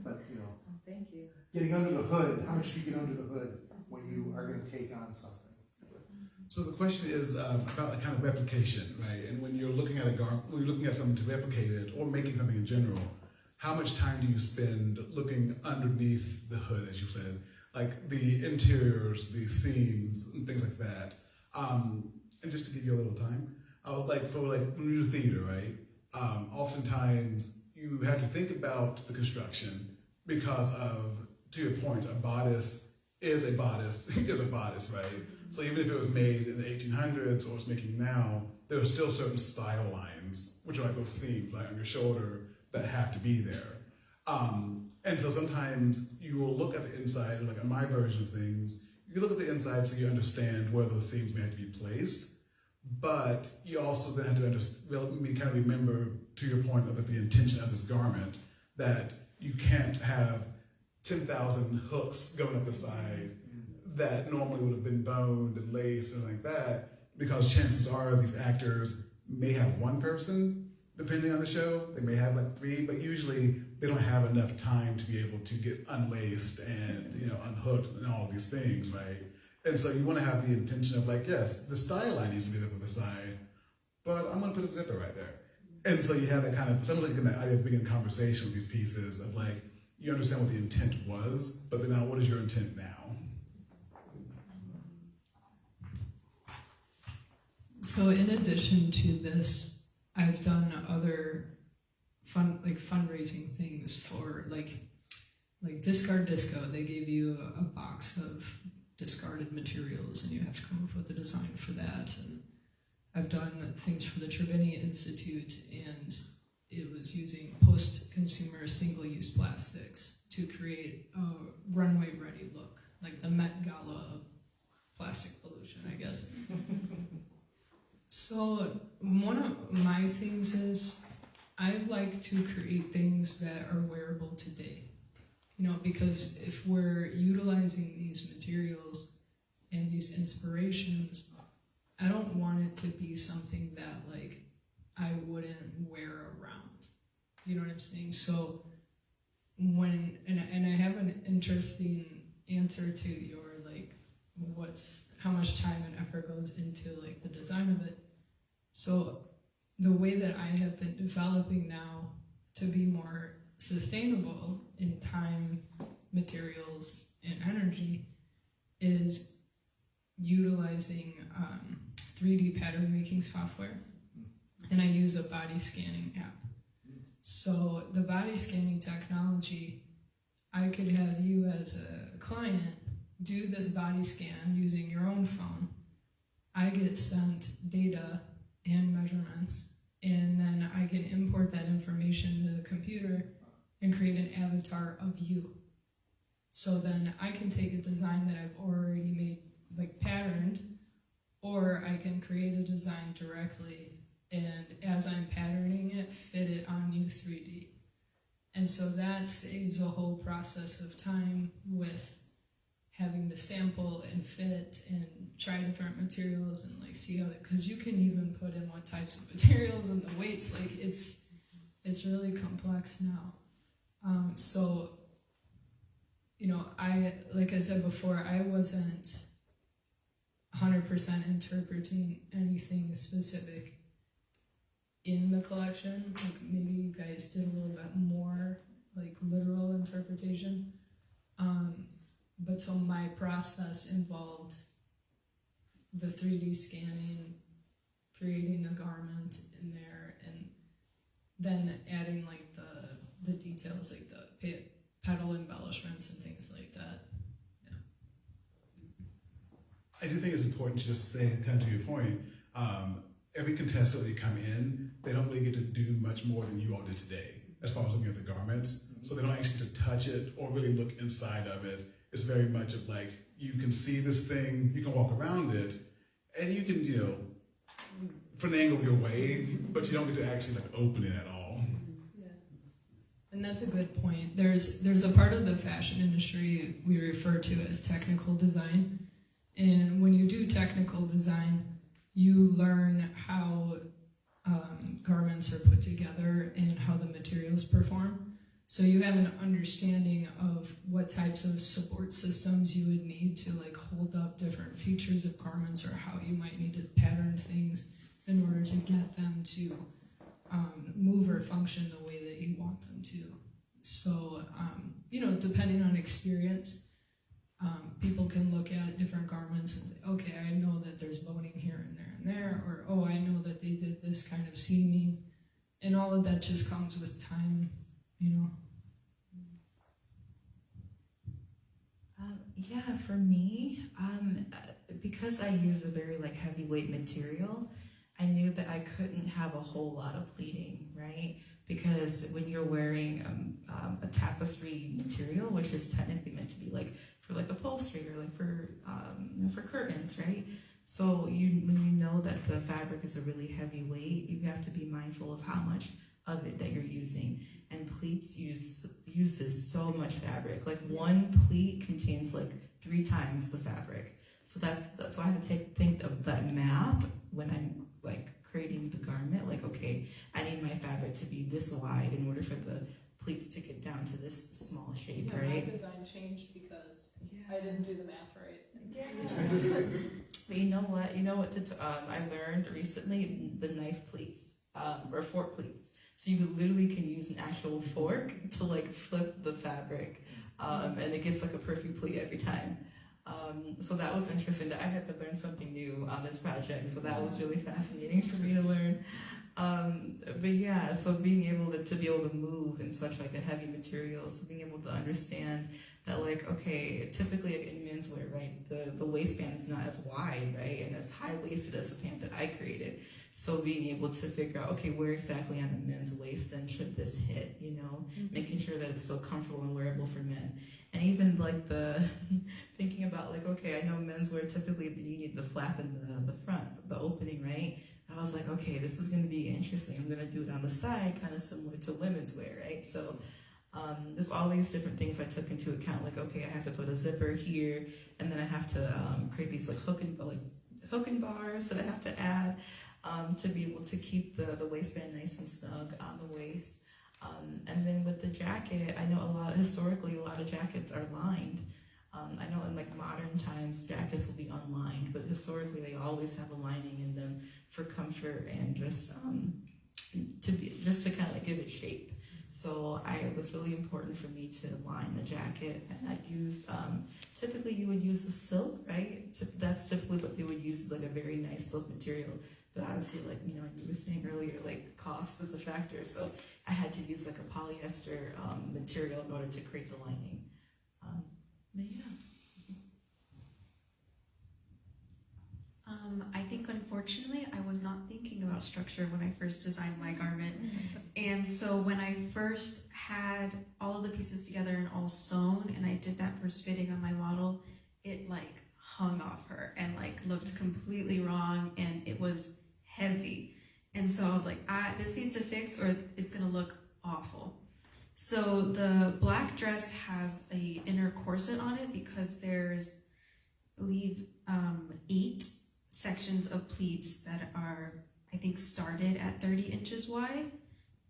But you know, Thank you. getting under the hood, how much do you get under the hood when you are going to take on something? So the question is about a kind of replication, right? And when you're looking at a garment, when you're looking at something to replicate it or making something in general, how much time do you spend looking underneath the hood, as you said, like the interiors, the seams, and things like that? And just to give you a little time, when you do theater, right? Oftentimes you have to think about the construction because of, to your point, a bodice is a bodice, right? So even if it was made in the 1800s or it's making now, there are still certain style lines, which are like those seams right on your shoulder that have to be there. And so sometimes you will look at the inside, like in my version of things, you look at the inside so you understand where those seams may have to be placed, but you also then have to kind of remember, to your point of the intention of this garment, that you can't have 10,000 hooks going up the side that normally would have been boned and laced and like that, because chances are these actors may have one person, depending on the show. They may have like 3, but usually they don't have enough time to be able to get unlaced and, you know, unhooked and all these things, right? And so you want to have the intention of like, yes, the style line needs to be there for the side, but I'm going to put a zipper right there. And so you have that kind of, something like that idea of being in conversation with these pieces of like, you understand what the intent was, but then now what is your intent now? So in addition to this, I've done other fundraising things for like Discard Disco. They gave you a box of discarded materials and you have to come up with a design for that. And I've done things for the Trevini Institute, and it was using post-consumer single-use plastics to create a runway-ready look, like the Met Gala of plastic pollution, I guess. So one of my things is I like to create things that are wearable today. You know, because if we're utilizing these materials and these inspirations, I don't want it to be something that like I wouldn't wear around. You know what I'm saying? So when, and I have an interesting answer to your, like, how much time and effort goes into, like, the design of it. So the way that I have been developing now to be more sustainable in time, materials, and energy is utilizing 3D pattern making software, and I use a body scanning app. So the body scanning technology, I could have you as a client do this body scan using your own phone. I get sent data and measurements, and then I can import that information to the computer and create an avatar of you. So then I can take a design that I've already made, like patterned, or I can create a design directly, and as I'm patterning it, fit it on you 3D. And so that saves a whole process of time with having to sample and fit and try different materials and like see how, because you can even put in what types of materials and the weights, like it's really complex now. So, you know, like I said before, I wasn't 100% interpreting anything specific in the collection. Like maybe you guys did a little bit more like literal interpretation. But so my process involved the 3D scanning, creating the garment in there, and then adding like the details, like the petal embellishments and things like that. Yeah. I do think it's important to just say, kind of to your point, every contestant when they come in, they don't really get to do much more than you all did today, as far as looking at the garments. So they don't actually get to touch it or really look inside of it. It's very much of like, you can see this thing, you can walk around it, and you can, you know, finagle your way, but you don't get to actually like open it at all. Yeah. And that's a good point. There's a part of the fashion industry we refer to as technical design. And when you do technical design, you learn how garments are put together and how the materials perform. So you have an understanding of what types of support systems you would need to like hold up different features of garments, or how you might need to pattern things in order to get them to move or function the way that you want them to. So, you know, depending on experience, people can look at different garments and say, okay, I know that there's boning here and there and there, or oh, I know that they did this kind of seaming, and all of that just comes with time, you know. Yeah, for me, because I use a very like heavyweight material, I knew that I couldn't have a whole lot of pleating, right? Because when you're wearing a tapestry material, which is technically meant to be like for like upholstery or like for curtains, right? So when you know that the fabric is a really heavy weight, you have to be mindful of how much of it that you're using. And pleats uses so much fabric. Like one pleat contains like 3 times the fabric. So that's why I have to think of that map when I'm like creating the garment. Like, okay, I need my fabric to be this wide in order for the pleats to get down to this small shape, Yeah, right? my design changed because I didn't do the math right. Yeah. But you know what? I learned recently the knife pleats, or fork pleats. So you literally can use an actual fork to like flip the fabric, and it gets like a perfect pleat every time. So that was interesting. That I had to learn something new on this project. So that was really fascinating for me to learn. But yeah, so being able to be able to move in such like a heavy material, so being able to understand that like, okay, typically in menswear, right, the waistband is not as wide, right, and as high-waisted as the pant that I created. So being able to figure out, okay, where exactly on a men's waist then should this hit, you know, making sure that it's still comfortable and wearable for men. And even like thinking about like, okay, I know menswear typically you need the flap in the front, the opening, right? I was like, okay, this is going to be interesting. I'm going to do it on the side, kind of similar to women's wear, right? So there's all these different things I took into account. Like, okay, I have to put a zipper here, and then I have to create these like hook and bars that I have to add to be able to keep the waistband nice and snug on the waist. And then with the jacket, I know historically a lot of jackets are lined. I know in like modern times, jackets will be unlined, but historically they always have a lining in them for comfort and just to kind of like give it shape. So it was really important for me to line the jacket, and I used, typically you would use a silk, right? That's typically what they would use, is like a very nice silk material. But obviously, like, you were saying earlier, like cost is a factor. So I had to use like a polyester material in order to create the lining. But yeah. I think unfortunately I was not thinking about structure when I first designed my garment. And so when I first had all of the pieces together and all sewn, and I did that first fitting on my model, it like hung off her and like looked completely wrong, and it was heavy. And so I was like, this needs to fix or it's gonna look awful. So the black dress has a inner corset on it because there's, I believe, 8 sections of pleats that are, I think, started at 30 inches wide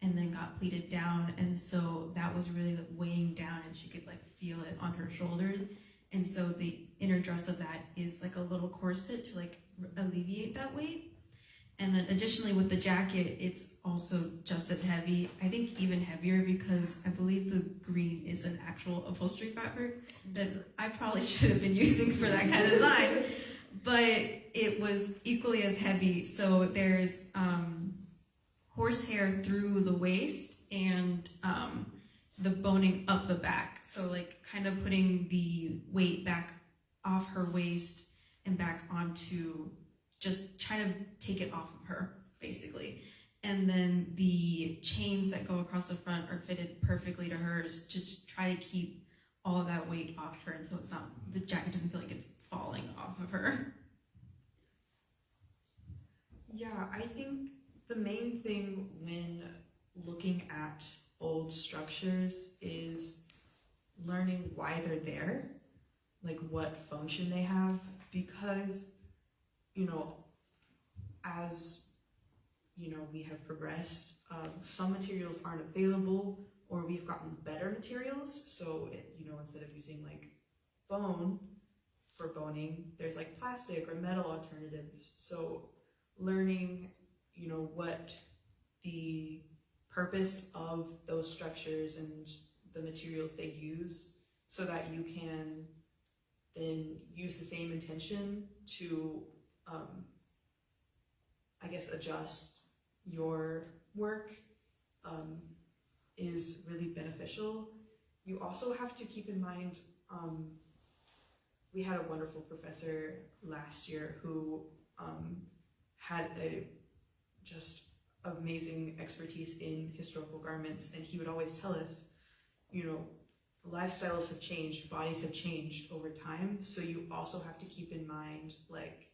and then got pleated down. And so that was really like weighing down, and she could like feel it on her shoulders. And so the inner dress of that is like a little corset to like alleviate that weight. And then additionally with the jacket, it's also just as heavy, I think even heavier, because I believe the green is an actual upholstery fabric that I probably should have been using for that kind of design, but it was equally as heavy. So there's horsehair through the waist and the boning up the back. So like kind of putting the weight back off her waist and back onto, just trying to take it off of her, basically. And then the chains that go across the front are fitted perfectly to hers to just try to keep all of that weight off her, and so it's not, the jacket doesn't feel like it's falling off of her. Yeah, I think the main thing when looking at old structures is learning why they're there, like what function they have, because as we have progressed, some materials aren't available, or we've gotten better materials. So instead of using like bone for boning, there's like plastic or metal alternatives. So learning, what the purpose of those structures and the materials they use, so that you can then use the same intention to adjust your work is really beneficial. You also have to keep in mind, we had a wonderful professor last year who had a just amazing expertise in historical garments, and he would always tell us, lifestyles have changed, bodies have changed over time, so you also have to keep in mind, like,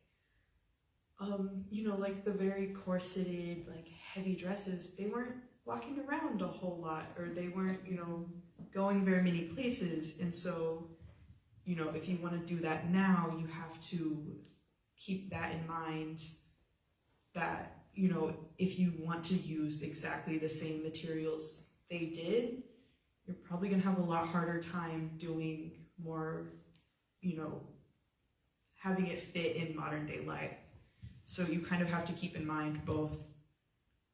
like the very corseted, like heavy dresses, they weren't walking around a whole lot, or they weren't, going very many places. And so, if you want to do that now, you have to keep that in mind, that, if you want to use exactly the same materials they did, you're probably going to have a lot harder time doing more, having it fit in modern day life. So you kind of have to keep in mind both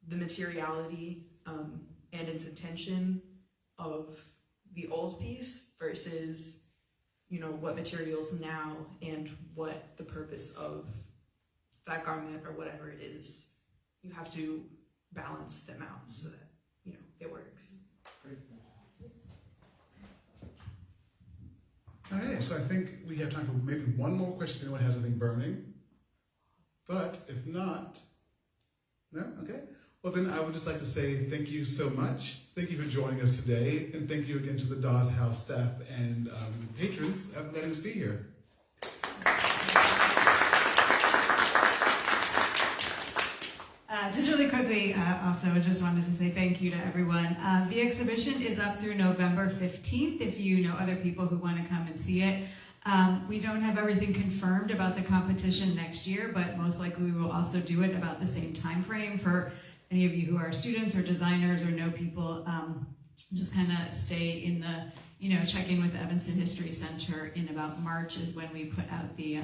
the materiality and its intention of the old piece versus, what materials now and what the purpose of that garment or whatever it is. You have to balance them out so that, it works. Great. Okay, so I think we have time for maybe one more question if anyone has anything burning. But if not, no? Okay. Well, then I would just like to say thank you so much. Thank you for joining us today. And thank you again to the Dawes House staff and patrons for letting us be here. Just really quickly, also just wanted to say thank you to everyone. The exhibition is up through November 15th if you know other people who want to come and see it. We don't have everything confirmed about the competition next year, but most likely we will also do it about the same time frame for any of you who are students or designers or know people, just kind of stay in the, check in with the Evanston History Center. In about March is when we put out the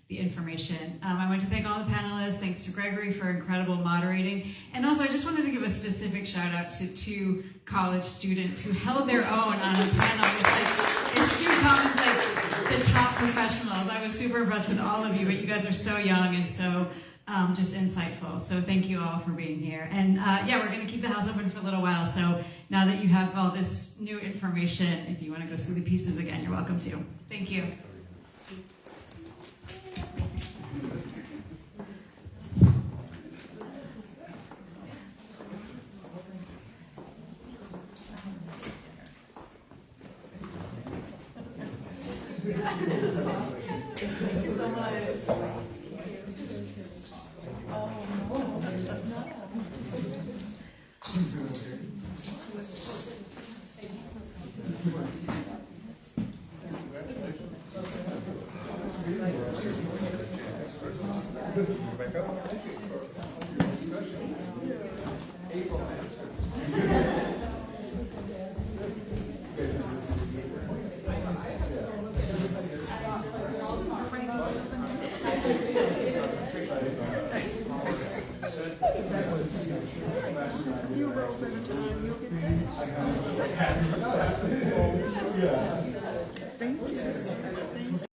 information. I want to thank all the panelists. Thanks to Gregory for incredible moderating. And also, I just wanted to give a specific shout out to 2 college students who held their own on a panel with Stu Collins, the top professionals. I was super impressed with all of you, but you guys are so young and so just insightful. So thank you all for being here. And we're going to keep the house open for a little while. So now that you have all this new information, if you want to go see the pieces again, you're welcome to. Thank you. Thank you so much. Back up. You rolls at a time, you'll get that. Thank you.